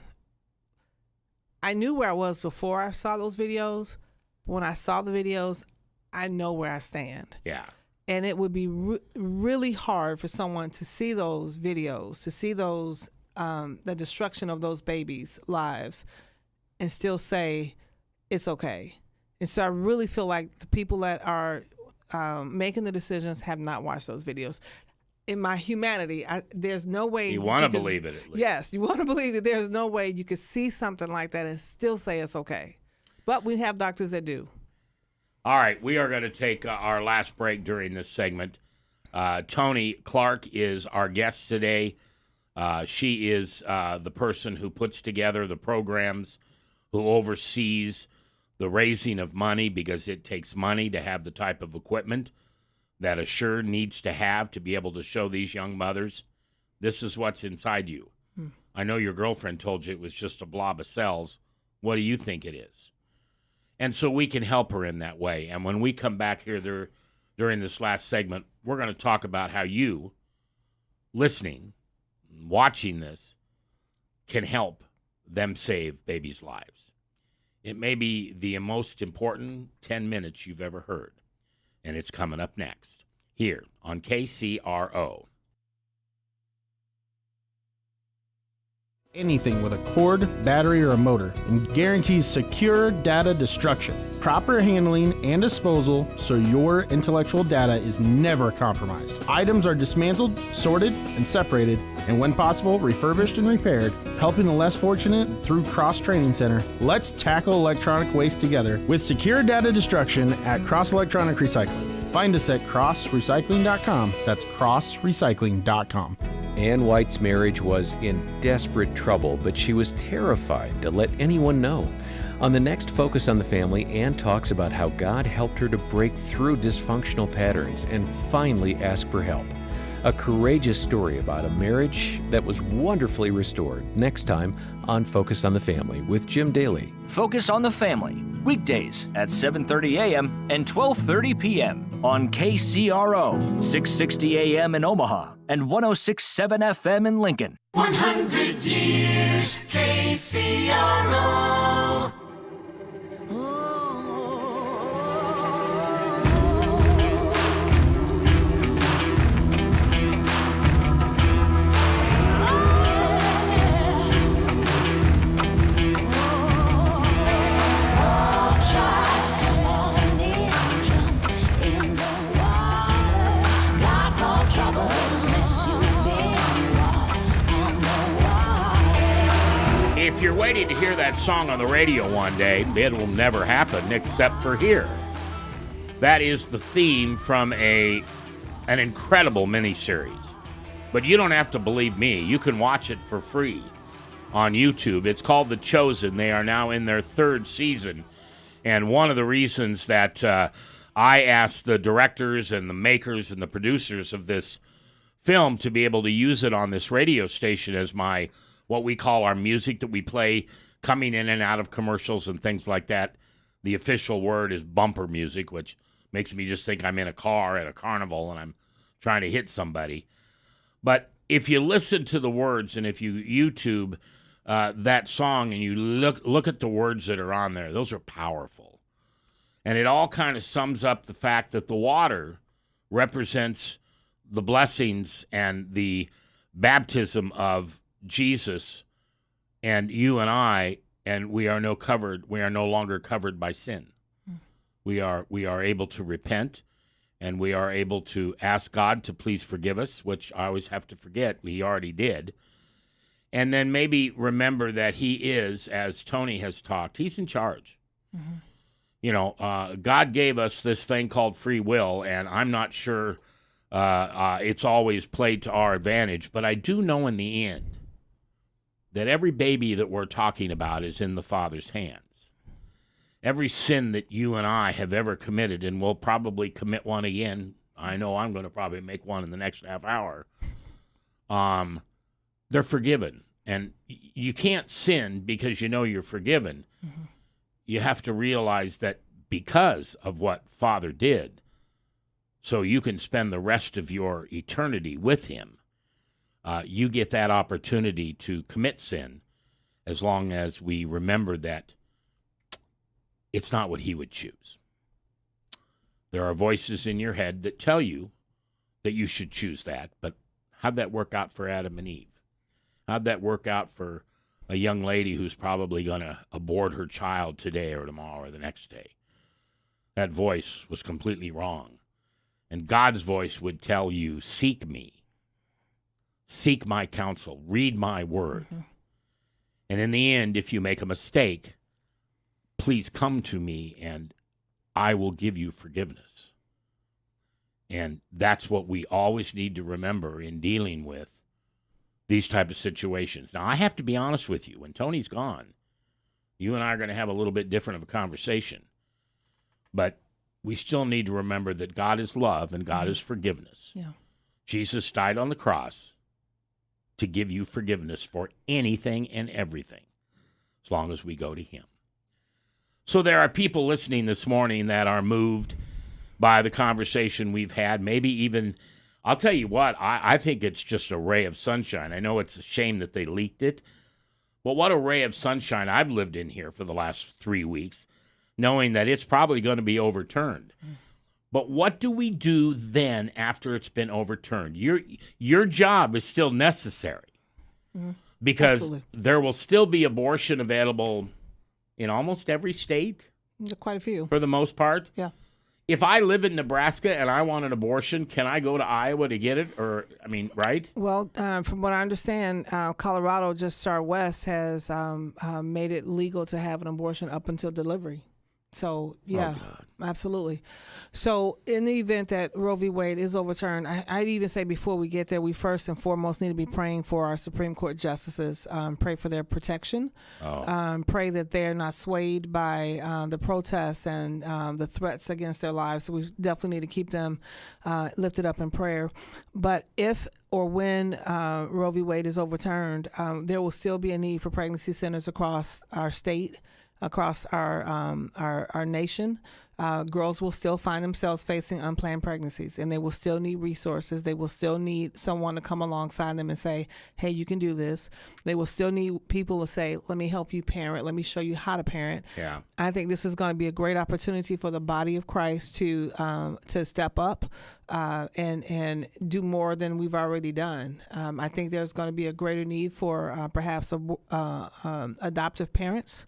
I knew where I was before I saw those videos. When I saw the videos, I know where I stand. Yeah. And it would be really hard for someone to see those videos, to see those the destruction of those babies' lives, and still say it's okay. And so I really feel like the people that are making the decisions have not watched those videos. In my humanity, there's no way you want to believe it. At least. Yes, you want to believe that there's no way you could see something like that and still say it's okay. But we have doctors that do. All right, we are going to take our last break during this segment. Toni Clark is our guest today. She is the person who puts together the programs, who oversees the raising of money, because it takes money to have the type of equipment that Assure needs to have to be able to show these young mothers, this is what's inside you. I know your girlfriend told you it was just a blob of cells. What do you think it is? And so we can help her in that way. And when we come back here during this last segment, we're going to talk about how you, listening, watching this, can help them save babies' lives. It may be the most important 10 minutes you've ever heard. And it's coming up next here on KCRO. Anything with a cord, battery, or a motor, and guarantees secure data destruction, proper handling, and disposal so your intellectual data is never compromised. Items are dismantled, sorted, and separated, and when possible, refurbished and repaired, helping the less fortunate through Cross Training Center. Let's tackle electronic waste together with secure data destruction at Cross Electronic Recycling. Find us at crossrecycling.com. That's crossrecycling.com. Ann White's marriage was in desperate trouble, but she was terrified to let anyone know. On the next Focus on the Family, Ann talks about how God helped her to break through dysfunctional patterns and finally ask for help. A courageous story about a marriage that was wonderfully restored. Next time on Focus on the Family with Jim Daly. Focus on the Family, weekdays at 7:30 a.m. and 12:30 p.m. on KCRO, 660 a.m. in Omaha and 106.7 FM in Lincoln. 100 years KCRO. If you're waiting to hear that song on the radio one day, it will never happen except for here. That is the theme from a an incredible miniseries. But you don't have to believe me. You can watch it for free on YouTube. It's called The Chosen. They are now in their 3rd season. And one of the reasons that I asked the directors and the makers and the producers of this film to be able to use it on this radio station as what we call our music that we play coming in and out of commercials and things like that. The official word is bumper music, which makes me just think I'm in a car at a carnival and I'm trying to hit somebody. But if you listen to the words and if you YouTube that song and you look at the words that are on there, those are powerful. And it all kind of sums up the fact that the water represents the blessings and the baptism of Jesus and you and I, and we are no longer covered by sin. We are able to repent, and we are able to ask God to please forgive us, which I always have to forget. He already did. And then maybe remember that he is, as Toni has talked, he's in charge. Mm-hmm. You know, God gave us this thing called free will, and I'm not sure it's always played to our advantage, but I do know in the end that every baby that we're talking about is in the Father's hands. Every sin that you and I have ever committed, and we'll probably commit one again. I know I'm going to probably make one in the next half hour. They're forgiven. And you can't sin because you know you're forgiven. Mm-hmm. You have to realize that because of what Father did, so you can spend the rest of your eternity with him, you get that opportunity to commit sin as long as we remember that it's not what he would choose. There are voices in your head that tell you that you should choose that, but how'd that work out for Adam and Eve? How'd that work out for a young lady who's probably going to abort her child today or tomorrow or the next day? That voice was completely wrong. And God's voice would tell you, seek me. Seek my counsel. Read my word. Mm-hmm. And in the end, if you make a mistake, please come to me and I will give you forgiveness. And that's what we always need to remember in dealing with these type of situations. Now, I have to be honest with you. When Toni's gone, you and I are going to have a little bit different of a conversation. But we still need to remember that God is love and God is forgiveness. Yeah. Jesus died on the cross to give you forgiveness for anything and everything, as long as we go to him. So there are people listening this morning that are moved by the conversation we've had, maybe even, I'll tell you what, I think it's just a ray of sunshine. I know it's a shame that they leaked it, but what a ray of sunshine. I've lived in here for the last 3 weeks, knowing that it's probably going to be overturned. But what do we do then after it's been overturned? Your job is still necessary because Absolutely. There will still be abortion available in almost every state. Quite a few. For the most part. Yeah. If I live in Nebraska and I want an abortion, can I go to Iowa to get it? Or, I mean, right? Well, from what I understand, Colorado, just far west, has made it legal to have an abortion up until delivery. So, yeah, absolutely. So, in the event that Roe v. Wade is overturned, I'd even say before we get there, we first and foremost need to be praying for our Supreme Court justices, pray for their protection, pray that they're not swayed by the protests and the threats against their lives. So we definitely need to keep them lifted up in prayer. But if or when Roe v. Wade is overturned, there will still be a need for pregnancy centers across our state, across our nation. Girls will still find themselves facing unplanned pregnancies, and they will still need resources. They will still need someone to come alongside them and say, hey, you can do this. They will still need people to say, let me help you parent. Let me show you how to parent. Yeah. I think this is going to be a great opportunity for the body of Christ to step up and do more than we've already done. I think there's going to be a greater need for perhaps adoptive parents,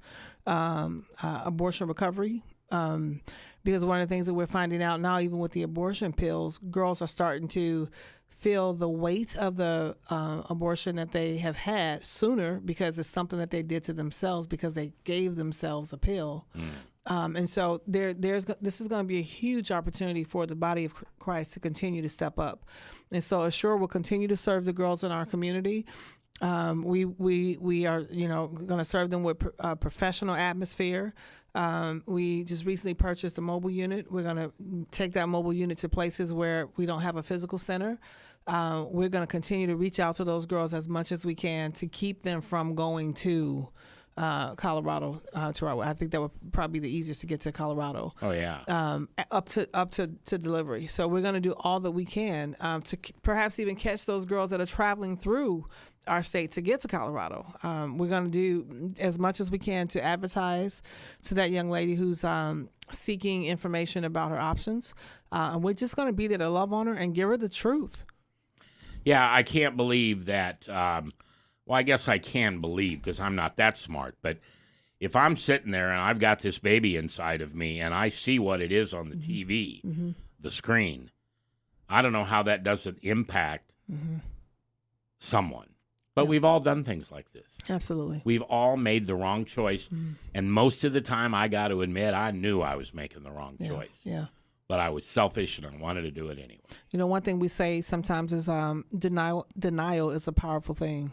abortion recovery, because one of the things that we're finding out now, even with the abortion pills, girls are starting to feel the weight of the abortion that they have had sooner because it's something that they did to themselves because they gave themselves a pill. And so this is going to be a huge opportunity for the body of Christ to continue to step up. And so Assure will continue to serve the girls in our community. We are, going to serve them with a professional atmosphere. We just recently purchased a mobile unit. We're going to take that mobile unit to places where we don't have a physical center. We're going to continue to reach out to those girls as much as we can to keep them from going to Colorado. I think that would probably be the easiest to get to Colorado. Oh yeah. Up to delivery. So we're going to do all that we can to perhaps even catch those girls that are traveling through our state to get to Colorado. We're going to do as much as we can to advertise to that young lady who's seeking information about her options. And we're just going to be there to love on her and give her the truth. Yeah, I can't believe that. Well, I guess I can believe because I'm not that smart. But if I'm sitting there and I've got this baby inside of me and I see what it is on the TV, the screen, I don't know how that doesn't impact someone. But we've all done things like this. Absolutely. We've all made the wrong choice. And most of the time, I got to admit, I knew I was making the wrong choice. Yeah. But I was selfish and I wanted to do it anyway. One thing we say sometimes is denial is a powerful thing.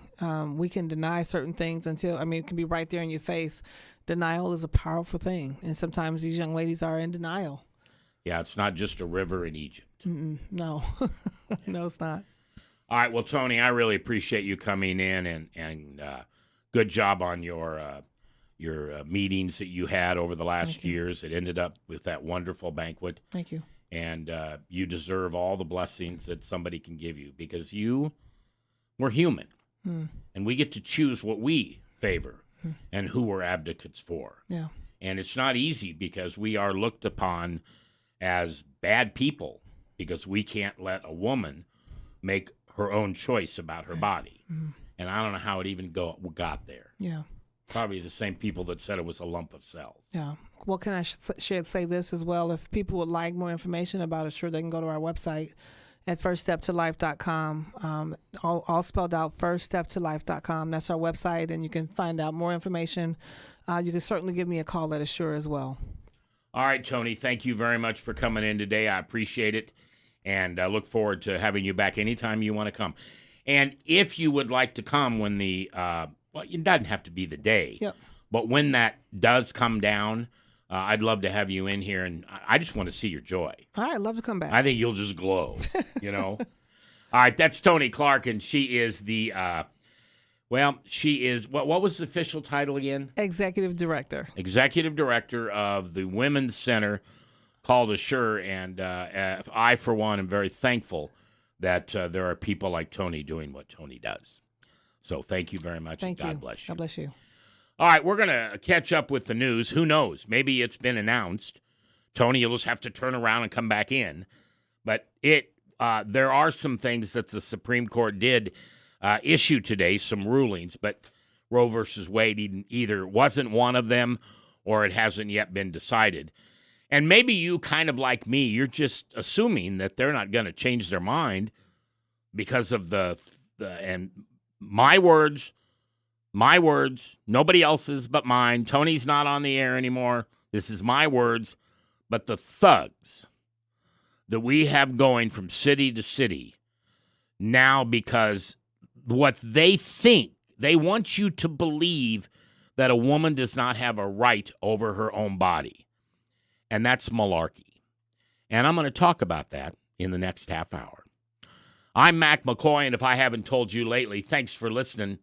We can deny certain things until, it can be right there in your face. Denial is a powerful thing. And sometimes these young ladies are in denial. Yeah, it's not just a river in Egypt. No. No, it's not. All right, well, Toni, I really appreciate you coming in and good job on your meetings that you had over the last years. It ended up with that wonderful banquet. Thank you. And you deserve all the blessings that somebody can give you because we're human. And we get to choose what we favor and who we're advocates for. Yeah. And it's not easy because we are looked upon as bad people because we can't let a woman make her own choice about her body. And I don't know how it even got there. Yeah. Probably the same people that said it was a lump of cells. Yeah. Well, can I say this as well? If people would like more information about it, sure, they can go to our website at firststeptolife.com. All spelled out, firststeptolife.com. That's our website, and you can find out more information. You can certainly give me a call at Assure as well. All right, Toni, thank you very much for coming in today. I appreciate it. And I look forward to having you back anytime you want to come. And if you would like to come when it doesn't have to be the day, but when that does come down, I'd love to have you in here. And I just want to see your joy. All right, I'd love to come back. I think you'll just glow, All right, that's Toni Clark, and she is what was the official title again? Executive Director. Executive Director of the Women's Center called Assure, and I, for one, am very thankful that there are people like Toni doing what Toni does. So thank you very much, and God bless you. God bless you. All right, we're going to catch up with the news. Who knows? Maybe it's been announced. Toni, you'll just have to turn around and come back in. But there are some things that the Supreme Court did issue today, some rulings, but Roe versus Wade either wasn't one of them or it hasn't yet been decided. And maybe you, kind of like me, you're just assuming that they're not going to change their mind because of and my words, nobody else's but mine. Toni's not on the air anymore. This is my words. But the thugs that we have going from city to city now, because what they think, they want you to believe that a woman does not have a right over her own body. And that's malarkey. And I'm going to talk about that in the next half hour. I'm Mac McKoy, and if I haven't told you lately, thanks for listening.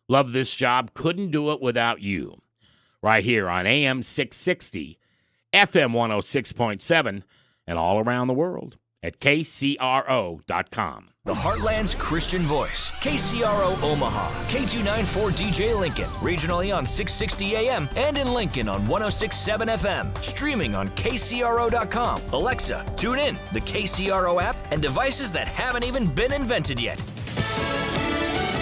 Love this job. Couldn't do it without you. Right here on AM 660, FM 106.7, and all around the world at KCRO.com. The Heartland's Christian Voice, KCRO Omaha, K294 DJ Lincoln, regionally on 660 AM and in Lincoln on 106.7 FM, streaming on KCRO.com, Alexa, tune in, the KCRO app, and devices that haven't even been invented yet.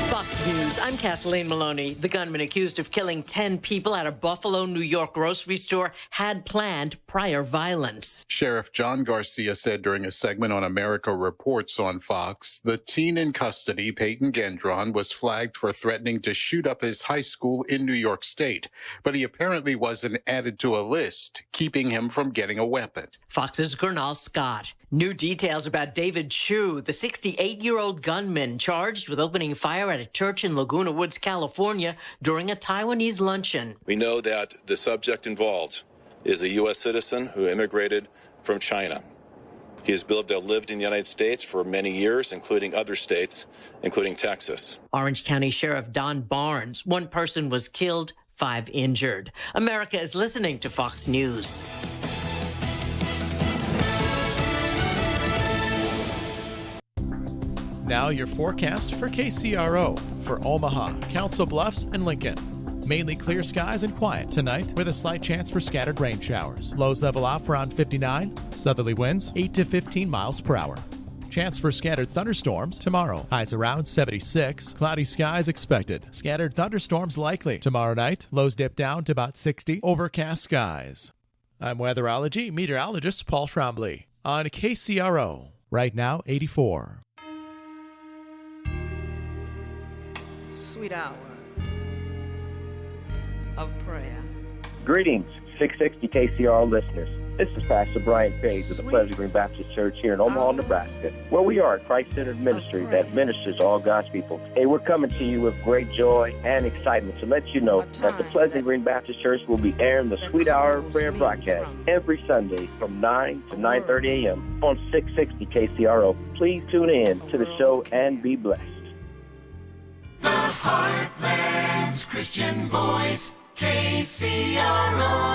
Fox News. I'm Kathleen Maloney. The gunman accused of killing 10 people at a Buffalo, New York grocery store had planned prior violence. Sheriff John Garcia said during a segment on America Reports on Fox, the teen in custody, Peyton Gendron, was flagged for threatening to shoot up his high school in New York State, but he apparently wasn't added to a list, keeping him from getting a weapon. Fox's Gernal Scott. New details about David Chu, the 68-year-old gunman charged with opening fire at a church in Laguna Woods, California, during a Taiwanese luncheon. We know that the subject involved is a U.S. citizen who immigrated from China. He has lived in the United States for many years, including other states, including Texas. Orange County Sheriff Don Barnes. One person was killed, 5 injured. America is listening to Fox News. Now your forecast for KCRO. For Omaha, Council Bluffs, and Lincoln. Mainly clear skies and quiet tonight with a slight chance for scattered rain showers. Lows level off around 59. Southerly winds 8 to 15 miles per hour. Chance for scattered thunderstorms tomorrow. Highs around 76. Cloudy skies expected. Scattered thunderstorms likely. Tomorrow night, lows dip down to about 60. Overcast skies. I'm weatherology meteorologist Paul Trombley on KCRO. Right now, 84. Sweet hour of prayer. Greetings, 660 KCR listeners. This is Pastor Brian Page of the Pleasant Green Baptist Church here in Omaha, Nebraska, where we are a Christ-centered ministry that ministers to all God's people. Hey, we're coming to you with great joy and excitement to let you know that the Pleasant Green Baptist Church will be airing the Sweet Hour of Prayer broadcast every Sunday from 9 to 9:30 a.m. on 660 KCRO. Please tune in to the show and be blessed. The Heartland's Christian Voice, KCRO.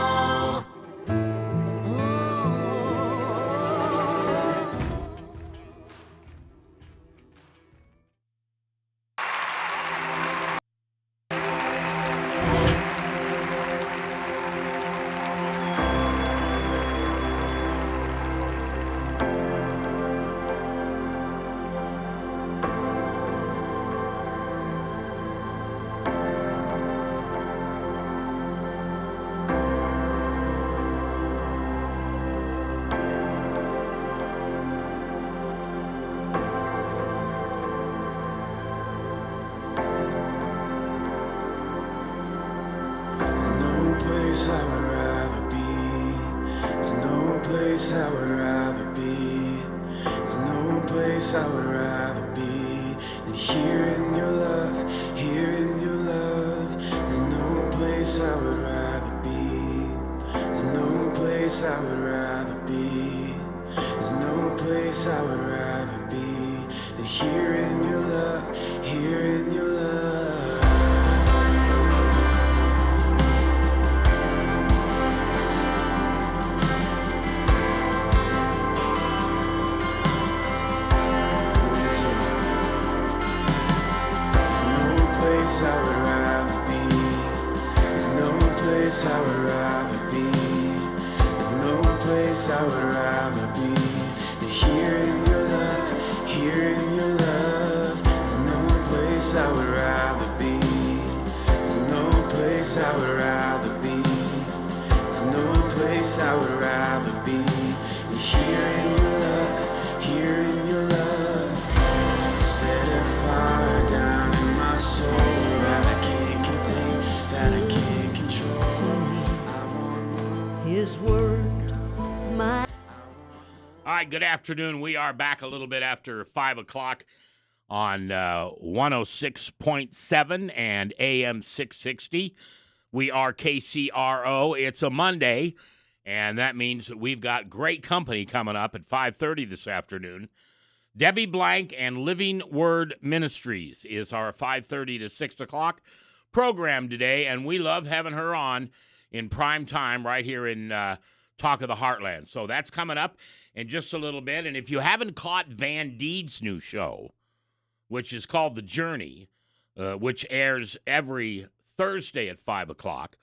Good afternoon. We are back a little bit after 5 o'clock on 106.7 and AM 660. We are KCRO. It's a Monday, and that means that we've got great company coming up at 5:30 this afternoon. Debbie Blank and Living Word Ministries is our 5:30 to 6 o'clock program today, and we love having her on in prime time right here in Talk of the Heartland. So that's coming up in just a little bit. And if you haven't caught Van Deed's new show, which is called The Journey, which airs every Thursday at 5 o'clock,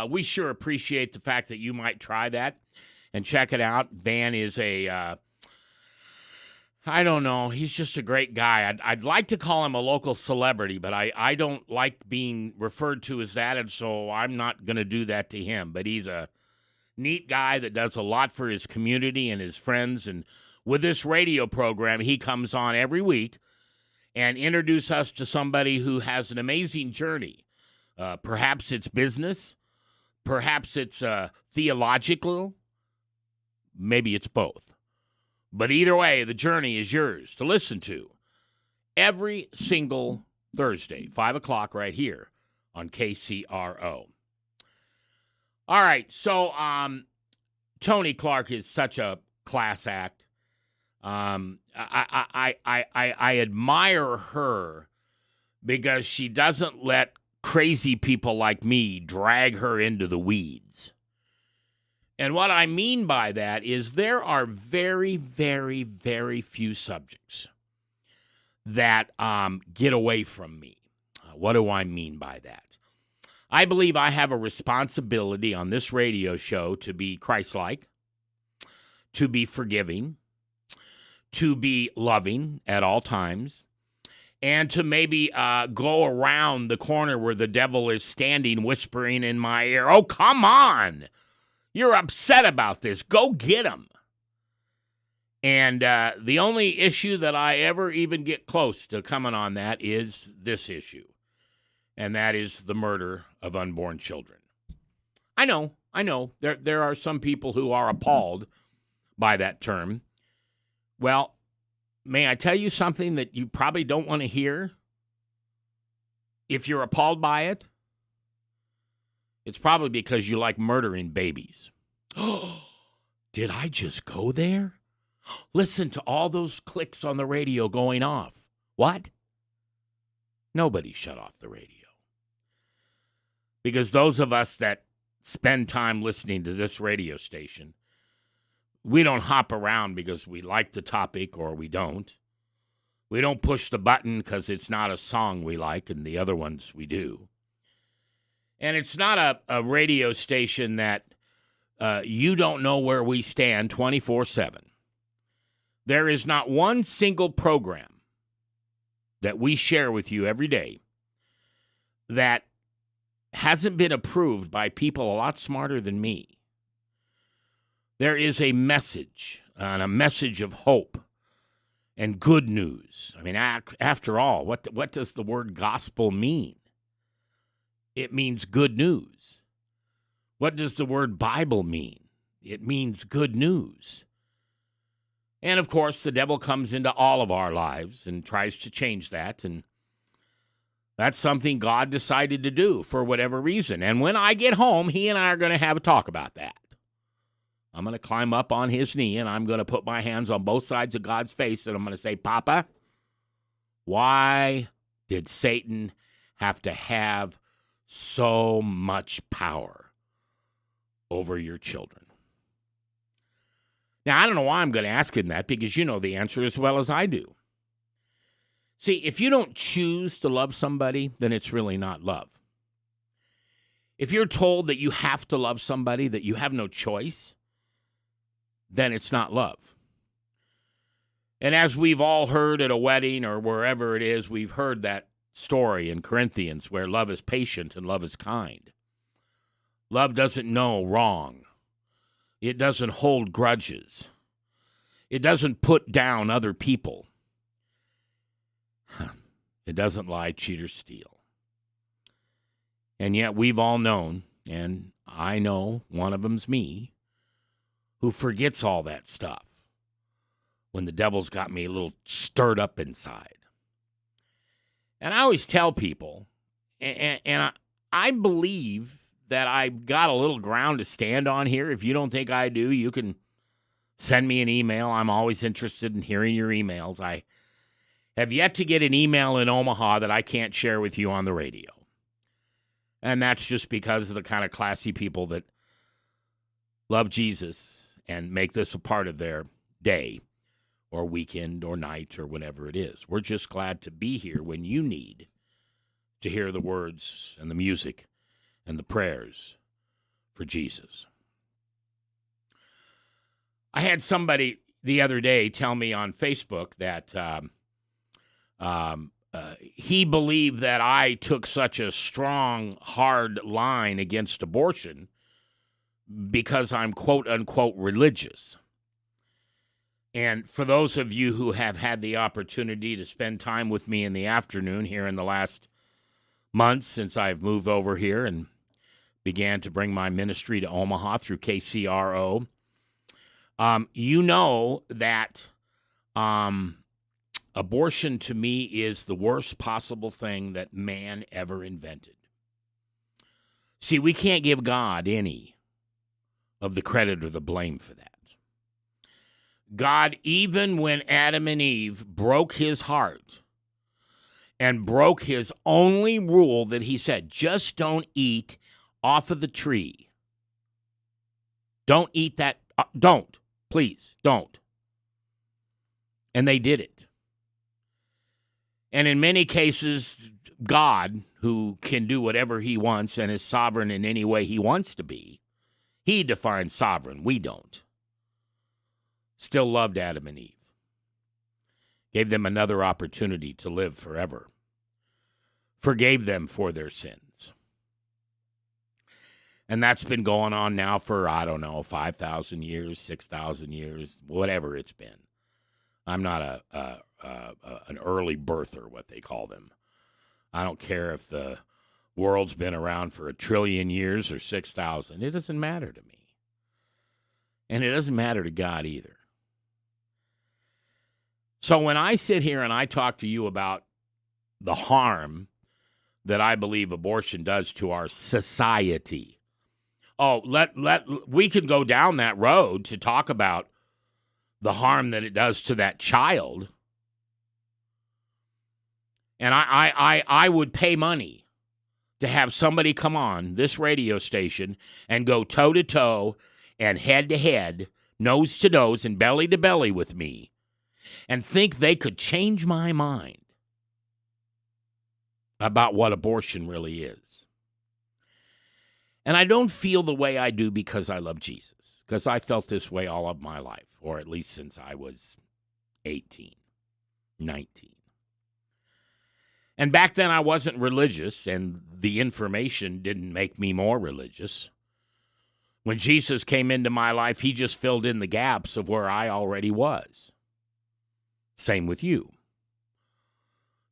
we sure appreciate the fact that you might try that and check it out. Van is a I don't know. He's just a great guy. I'd like to call him a local celebrity, but I don't like being referred to as that, and so I'm not going to do that to him. But he's a neat guy that does a lot for his community and his friends. And with this radio program, he comes on every week and introduces us to somebody who has an amazing journey. Perhaps it's business. Perhaps it's theological. Maybe it's both. But either way, the journey is yours to listen to every single Thursday, 5 o'clock right here on KCRO. All right, so Toni Clark is such a class act. I admire her because she doesn't let crazy people like me drag her into the weeds. And what I mean by that is there are very, very, very few subjects that get away from me. What do I mean by that? I believe I have a responsibility on this radio show to be Christ-like, to be forgiving, to be loving at all times, and to maybe go around the corner where the devil is standing whispering in my ear, "Oh, come on! You're upset about this. Go get him." And the only issue that I ever even get close to coming on that is this issue, and that is the murder of unborn children. I know. There are some people who are appalled by that term. Well, may I tell you something that you probably don't want to hear? If you're appalled by it, it's probably because you like murdering babies. Oh, did I just go there? Listen to all those clicks on the radio going off. What? Nobody shut off the radio. Because those of us that spend time listening to this radio station, we don't hop around because we like the topic or we don't. We don't push the button because it's not a song we like and the other ones we do. And it's not a radio station that you don't know where we stand 24/7. There is not one single program that we share with you every day that hasn't been approved by people a lot smarter than me. There is a message, and a message of hope and good news. I mean, after all, what does the word gospel mean? It means good news. What does the word Bible mean? It means good news. And, of course, the devil comes into all of our lives and tries to change that, and that's something God decided to do for whatever reason. And when I get home, he and I are going to have a talk about that. I'm going to climb up on his knee, and I'm going to put my hands on both sides of God's face, and I'm going to say, "Papa, why did Satan have to have so much power over your children?" Now, I don't know why I'm going to ask him that, because you know the answer as well as I do. See, if you don't choose to love somebody, then it's really not love. If you're told that you have to love somebody, that you have no choice, then it's not love. And as we've all heard at a wedding or wherever it is, we've heard that story in Corinthians where love is patient and love is kind. Love doesn't know wrong. It doesn't hold grudges. It doesn't put down other people. It doesn't lie, cheat, or steal. And yet we've all known, and I know one of them's me, who forgets all that stuff when the devil's got me a little stirred up inside. And I always tell people, and I believe that I've got a little ground to stand on here. If you don't think I do, you can send me an email. I'm always interested in hearing your emails. I have yet to get an email in Omaha that I can't share with you on the radio. And that's just because of the kind of classy people that love Jesus and make this a part of their day or weekend or night or whatever it is. We're just glad to be here when you need to hear the words and the music and the prayers for Jesus. I had somebody the other day tell me on Facebook that he believed that I took such a strong, hard line against abortion because I'm quote-unquote religious. And for those of you who have had the opportunity to spend time with me in the afternoon here in the last months since I've moved over here and began to bring my ministry to Omaha through KCRO, you know that abortion to me is the worst possible thing that man ever invented. See, we can't give God any of the credit or the blame for that. God, even when Adam and Eve broke his heart and broke his only rule that he said, just don't eat off of the tree. Don't eat that. Don't. Please, don't. And they did it. And in many cases, God, who can do whatever he wants and is sovereign in any way he wants to be, he defines sovereign. We don't. Still loved Adam and Eve. Gave them another opportunity to live forever. Forgave them for their sins. And that's been going on now for, 5,000 years, 6,000 years, whatever it's been. I'm not an early birther, what they call them. I don't care if the world's been around for 1 trillion years or 6,000. It doesn't matter to me. And it doesn't matter to God either. So when I sit here and I talk to you about the harm that I believe abortion does to our society, we could go down that road to talk about the harm that it does to that child. And I would pay money to have somebody come on this radio station and go toe-to-toe and head-to-head, nose-to-nose, and belly-to-belly with me and think they could change my mind about what abortion really is. And I don't feel the way I do because I love Jesus, because I felt this way all of my life, or at least since I was 18, 19. And back then I wasn't religious, and the information didn't make me more religious. When Jesus came into my life, he just filled in the gaps of where I already was. Same with you.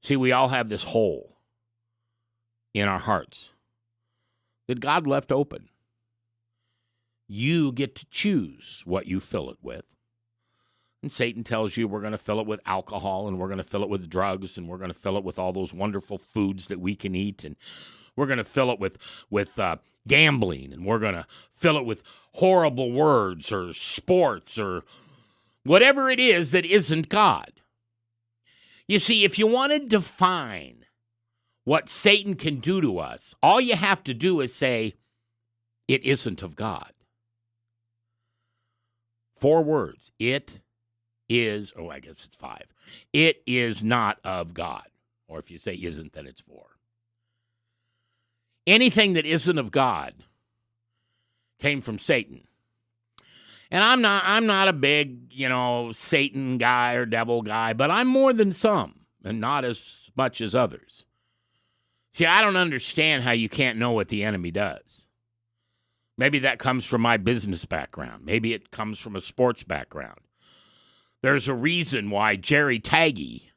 See, we all have this hole in our hearts that God left open. You get to choose what you fill it with. And Satan tells you we're going to fill it with alcohol, and we're going to fill it with drugs, and we're going to fill it with all those wonderful foods that we can eat, and we're going to fill it with gambling, and we're going to fill it with horrible words or sports or whatever it is that isn't God. You see, if you want to define what Satan can do to us, all you have to do is say, it isn't of God. 4 words. It is, I guess it's 5. It is not of God. Or if you say isn't, then it's 4. Anything that isn't of God came from Satan. And I'm not a big, Satan guy or devil guy, but I'm more than some, and not as much as others. See, I don't understand how you can't know what the enemy does. Maybe that comes from my business background. Maybe it comes from a sports background. There's a reason why Jerry Taggy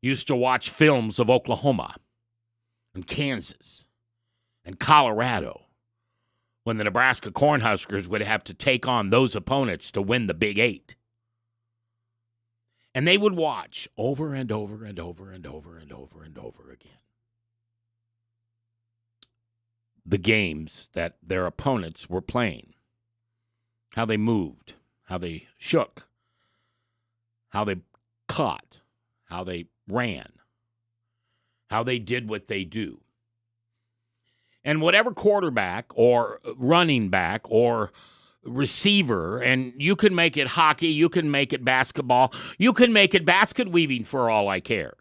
used to watch films of Oklahoma and Kansas and Colorado when the Nebraska Cornhuskers would have to take on those opponents to win the Big 8. And they would watch over and over and over and over and over and over again the games that their opponents were playing, how they moved, how they shook, how they caught, how they ran, how they did what they do. And whatever quarterback or running back or receiver, and you can make it hockey, you can make it basketball, you can make it basket weaving for all I care.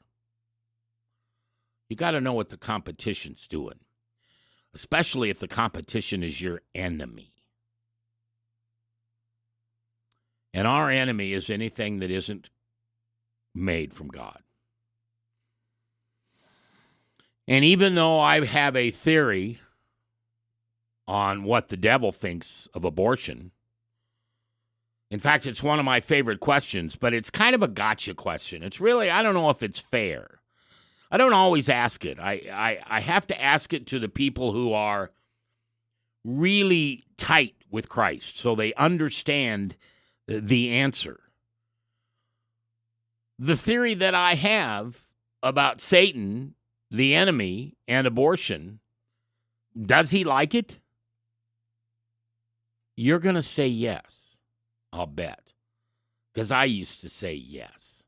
You got to know what the competition's doing, especially if the competition is your enemy. And our enemy is anything that isn't made from God. And even though I have a theory on what the devil thinks of abortion, in fact, it's one of my favorite questions, but it's kind of a gotcha question. It's really, I don't know if it's fair. I don't always ask it. I have to ask it to the people who are really tight with Christ so they understand the answer. The theory that I have about Satan, the enemy, and abortion, does he like it? You're going to say yes, I'll bet, because I used to say yes.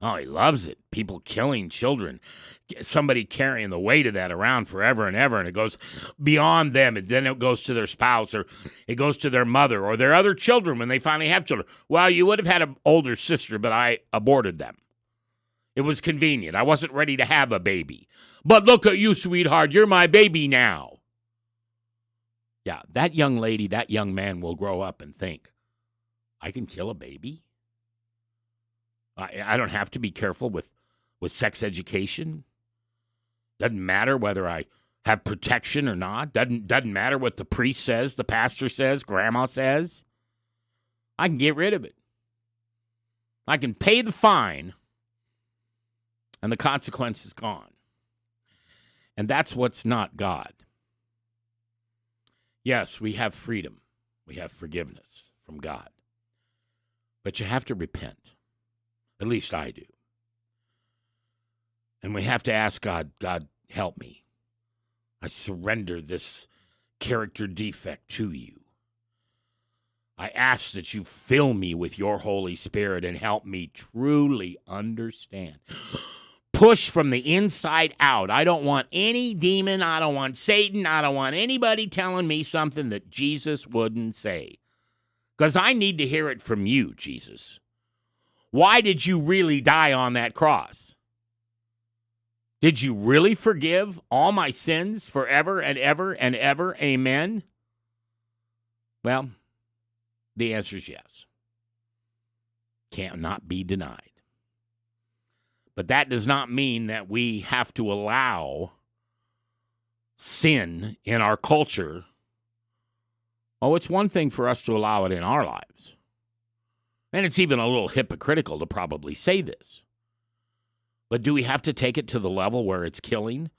Oh, he loves it. People killing children, somebody carrying the weight of that around forever and ever, and it goes beyond them, and then it goes to their spouse, or it goes to their mother, or their other children when they finally have children. Well, you would have had an older sister, but I aborted them. It was convenient. I wasn't ready to have a baby. But look at you, sweetheart. You're my baby now. Yeah, that young lady, that young man will grow up and think, I can kill a baby? I don't have to be careful with sex education. Doesn't matter whether I have protection or not. Doesn't matter what the priest says, the pastor says, grandma says. I can get rid of it. I can pay the fine, and the consequence is gone. And that's what's not God. Yes, we have freedom. We have forgiveness from God. But you have to repent. At least I do. And we have to ask God, God, help me. I surrender this character defect to you. I ask that you fill me with your Holy Spirit and help me truly understand. Push from the inside out. I don't want any demon. I don't want Satan. I don't want anybody telling me something that Jesus wouldn't say. Because I need to hear it from you, Jesus. Why did you really die on that cross? Did you really forgive all my sins forever and ever and ever? Amen? Well, the answer is yes. Cannot be denied. But that does not mean that we have to allow sin in our culture. Oh, it's one thing for us to allow it in our lives. And it's even a little hypocritical to probably say this. But do we have to take it to the level where it's killing,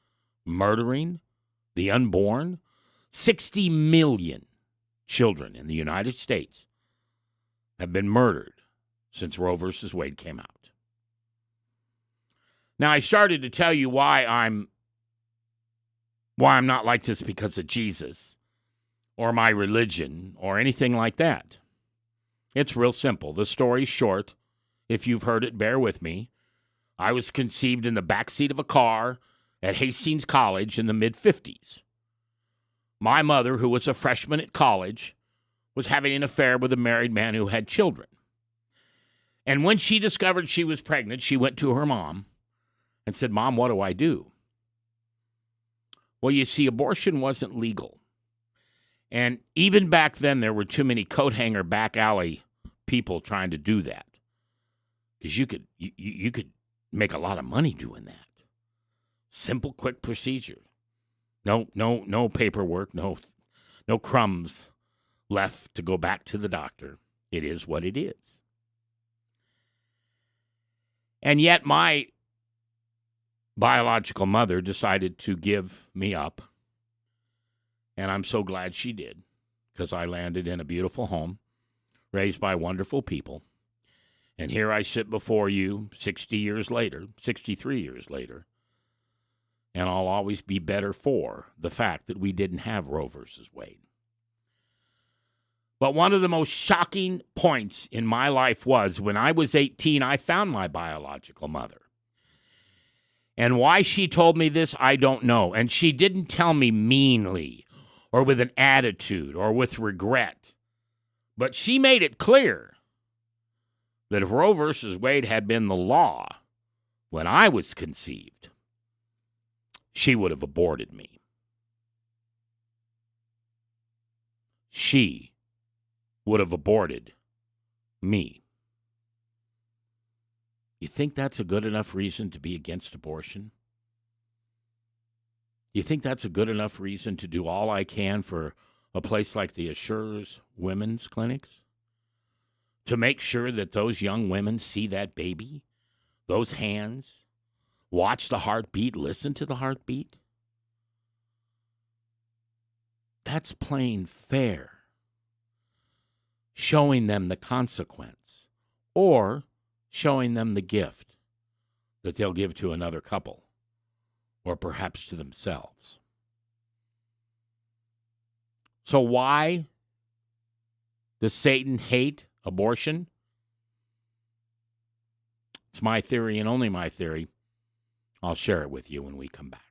murdering the unborn? 60 million children in the United States have been murdered since Roe versus Wade came out. Now, I started to tell you why I'm not like this because of Jesus or my religion or anything like that. It's real simple. The story's short. If you've heard it, bear with me. I was conceived in the backseat of a car at Hastings College in the mid-50s. My mother, who was a freshman at college, was having an affair with a married man who had children. And when she discovered she was pregnant, she went to her mom and said, Mom, what do I do? Well, you see, abortion wasn't legal. And even back then, there were too many coat hanger back alley people trying to do that. Because you could make a lot of money doing that. Simple, quick procedure. No paperwork, no crumbs left to go back to the doctor. It is what it is. And yet my biological mother decided to give me up. And I'm so glad she did, because I landed in a beautiful home, raised by wonderful people. And here I sit before you 63 years later, and I'll always be better for the fact that we didn't have Roe versus Wade. But one of the most shocking points in my life was when I was 18, I found my biological mother. And why she told me this, I don't know. And she didn't tell me meanly or with an attitude or with regret. But she made it clear that if Roe versus Wade had been the law when I was conceived, she would have aborted me. She would have aborted me. You think that's a good enough reason to be against abortion? You think that's a good enough reason to do all I can for a place like the Assurers Women's Clinics? To make sure that those young women see that baby, those hands, watch the heartbeat, listen to the heartbeat? That's plain fair. Showing them the consequence, or showing them the gift that they'll give to another couple, or perhaps to themselves. So why does Satan hate abortion? It's my theory and only my theory. I'll share it with you when we come back.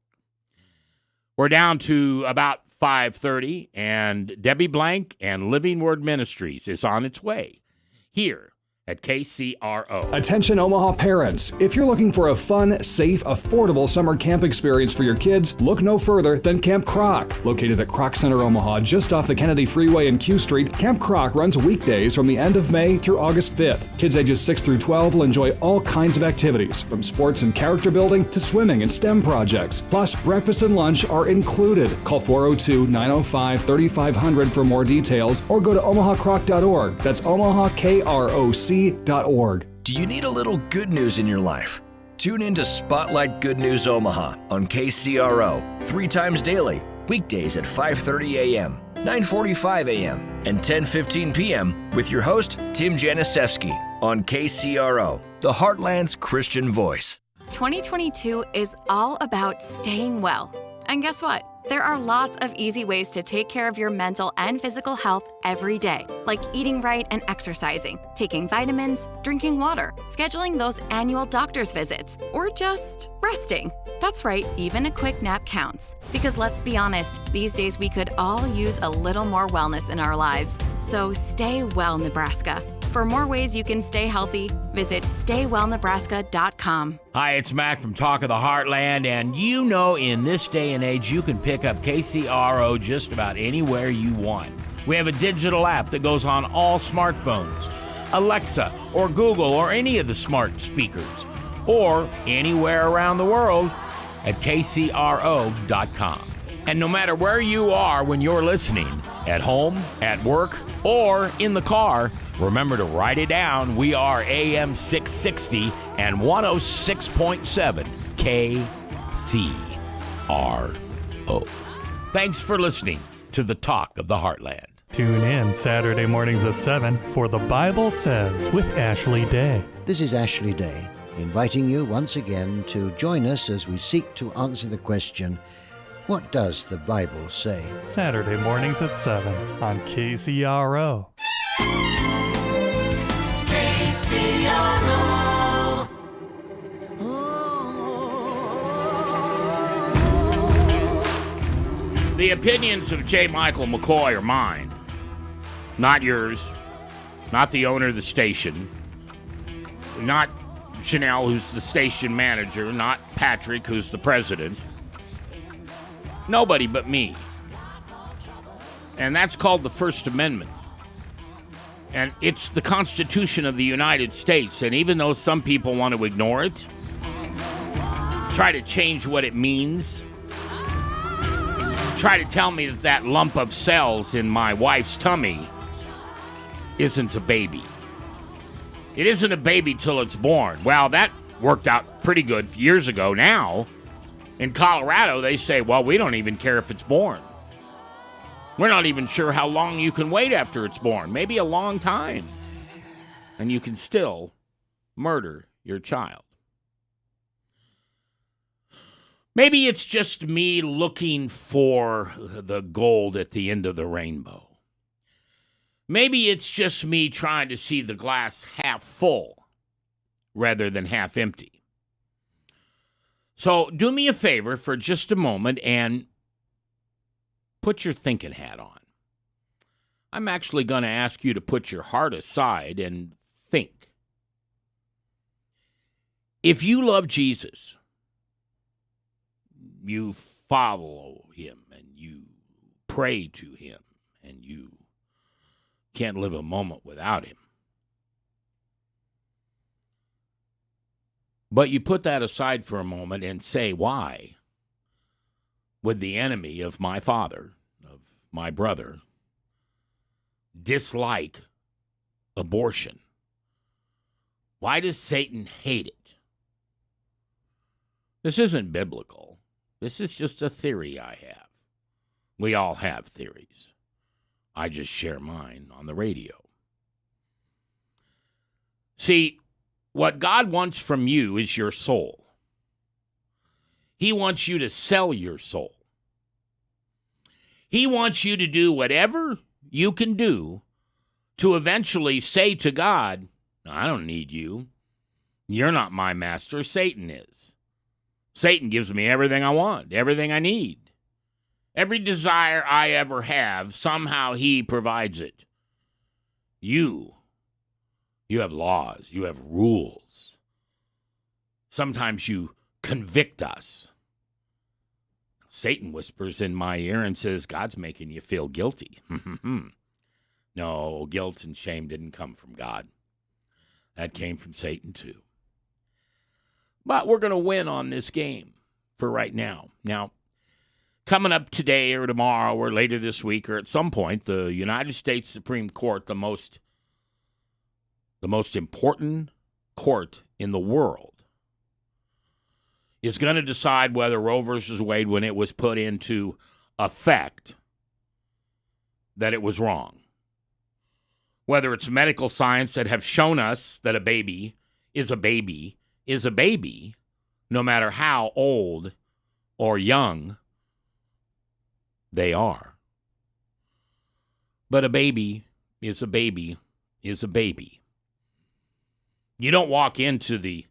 We're down to about 5:30, and Debbie Blank and Living Word Ministries is on its way here at KCRO. Attention Omaha parents. If you're looking for a fun, safe, affordable summer camp experience for your kids, look no further than Camp Croc. Located at Croc Center Omaha, just off the Kennedy Freeway and Q Street, Camp Croc runs weekdays from the end of May through August 5th. Kids ages 6 through 12 will enjoy all kinds of activities, from sports and character building to swimming and STEM projects. Plus, breakfast and lunch are included. Call 402-905-3500 for more details, or go to omahacroc.org. That's omahakroc.org. Do you need a little good news in your life? Tune in to Spotlight Good News Omaha on KCRO 3 times daily, weekdays at 5:30 a.m., 9:45 a.m., and 10:15 p.m. with your host, Tim Janisewski on KCRO, the Heartland's Christian voice. 2022 is all about staying well. And guess what? There are lots of easy ways to take care of your mental and physical health every day, like eating right and exercising, taking vitamins, drinking water, scheduling those annual doctor's visits, or just resting. That's right, even a quick nap counts. Because let's be honest, these days we could all use a little more wellness in our lives. So stay well, Nebraska. For more ways you can stay healthy, visit StayWellNebraska.com. Hi, it's Mac from Talk of the Heartland, and you know in this day and age you can pick up KCRO just about anywhere you want. We have a digital app that goes on all smartphones, Alexa or Google or any of the smart speakers, or anywhere around the world at KCRO.com. And no matter where you are when you're listening, at home, at work, or in the car, remember to write it down. We are AM 660 and 106.7 KCRO. Thanks for listening to the Talk of the Heartland. Tune in Saturday mornings at 7 for The Bible Says with Ashley Day. This is Ashley Day, inviting you once again to join us as we seek to answer the question, what does the Bible say? Saturday mornings at 7 on KCRO. KCRO. The opinions of J. Michael McKoy are mine, not yours, not the owner of the station, not Chanel, who's the station manager, not Patrick, who's the president. Nobody but me. And that's called the First Amendment. And it's the Constitution of the United States. And even though some people want to ignore it, try to change what it means, try to tell me that that lump of cells in my wife's tummy isn't a baby. It isn't a baby till it's born. Well, that worked out pretty good years ago. Now, in Colorado, they say, well, we don't even care if it's born. We're not even sure how long you can wait after it's born. Maybe a long time. And you can still murder your child. Maybe it's just me looking for the gold at the end of the rainbow. Maybe it's just me trying to see the glass half full rather than half empty. So do me a favor for just a moment and put your thinking hat on. I'm actually going to ask you to put your heart aside and think. If you love Jesus, you follow him and you pray to him and you can't live a moment without him. But you put that aside for a moment and say, why would the enemy of my father, of my brother, dislike abortion? Why does Satan hate it? This isn't biblical. This is just a theory I have. We all have theories. I just share mine on the radio. See, what God wants from you is your soul. He wants you to sell your soul. He wants you to do whatever you can do to eventually say to God, I don't need you. You're not my master. Satan is. Satan gives me everything I want, everything I need. Every desire I ever have, somehow he provides it. You have laws. You have rules. Sometimes you convict us. Satan whispers in my ear and says, God's making you feel guilty. No, guilt and shame didn't come from God. That came from Satan too. But we're going to win on this game for right now. Now, coming up today or tomorrow or later this week or at some point, the United States Supreme Court, the most important court in the world, is going to decide whether Roe versus Wade, when it was put into effect, that it was wrong. Whether it's medical science that have shown us that a baby is a baby is a baby, no matter how old or young they are. But a baby is a baby is a baby. You don't walk into the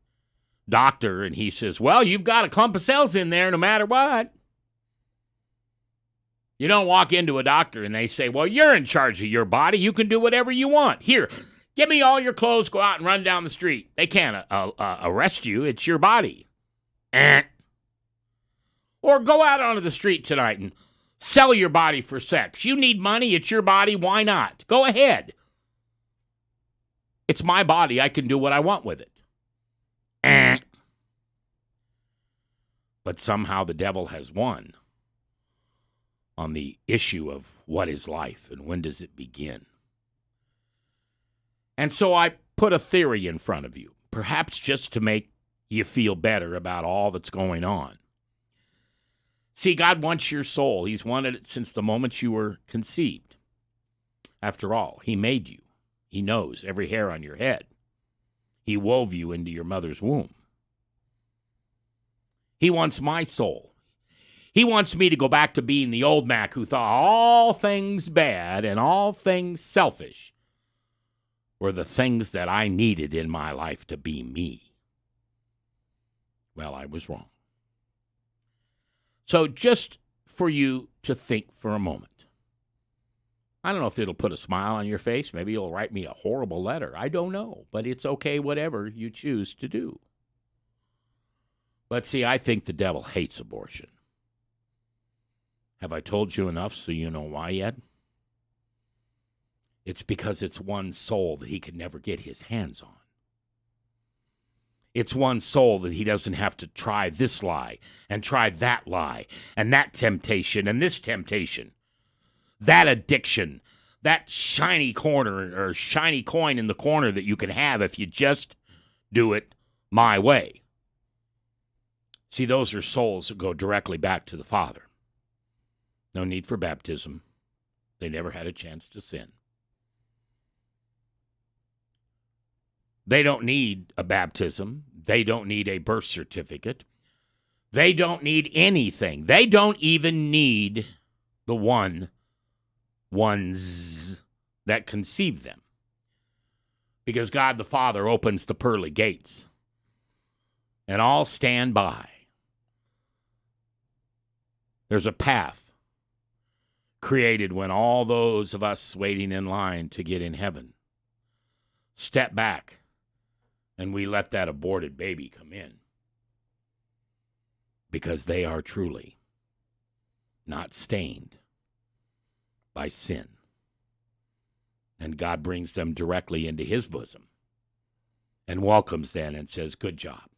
doctor and he says, well, you've got a clump of cells in there no matter what. You don't walk into a doctor and they say, well, you're in charge of your body. You can do whatever you want. Here, give me all your clothes. Go out and run down the street. They can't arrest you. It's your body. Or go out onto the street tonight and sell your body for sex. You need money. It's your body. Why not? Go ahead. It's my body. I can do what I want with it. But somehow the devil has won on the issue of what is life and when does it begin. And so I put a theory in front of you, perhaps just to make you feel better about all that's going on. See, God wants your soul. He's wanted it since the moment you were conceived. After all, he made you. He knows every hair on your head. He wove you into your mother's womb. He wants my soul. He wants me to go back to being the old Mac who thought all things bad and all things selfish were the things that I needed in my life to be me. Well, I was wrong. So just for you to think for a moment. I don't know if it'll put a smile on your face. Maybe you'll write me a horrible letter. I don't know. But it's okay, whatever you choose to do. But see, I think the devil hates abortion. Have I told you enough so you know why yet? It's because it's one soul that he can never get his hands on. It's one soul that he doesn't have to try this lie and try that lie and that temptation and this temptation. That addiction, that shiny corner or shiny coin in the corner that you can have if you just do it my way. See, those are souls that go directly back to the Father. No need for baptism. They never had a chance to sin. They don't need a baptism. They don't need a birth certificate. They don't need anything. They don't even need the ones that conceived them. Because God the Father opens the pearly gates. And all stand by. There's a path created when all those of us waiting in line to get in heaven step back and we let that aborted baby come in. Because they are truly not stained by sin. And God brings them directly into his bosom and welcomes them and says, good job.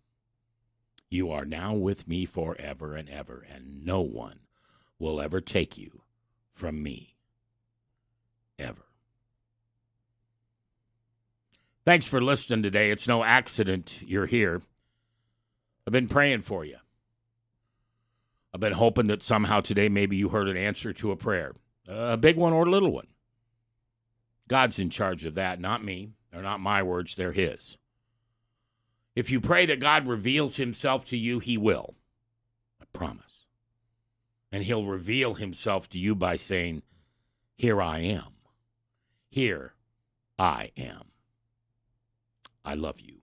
You are now with me forever and ever, and no one will ever take you from me. Ever. Thanks for listening today. It's no accident you're here. I've been praying for you. I've been hoping that somehow today maybe you heard an answer to a prayer, a big one or a little one. God's in charge of that, not me. They're not my words, they're his. If you pray that God reveals himself to you, he will. I promise. And he'll reveal himself to you by saying, here I am. Here I am. I love you.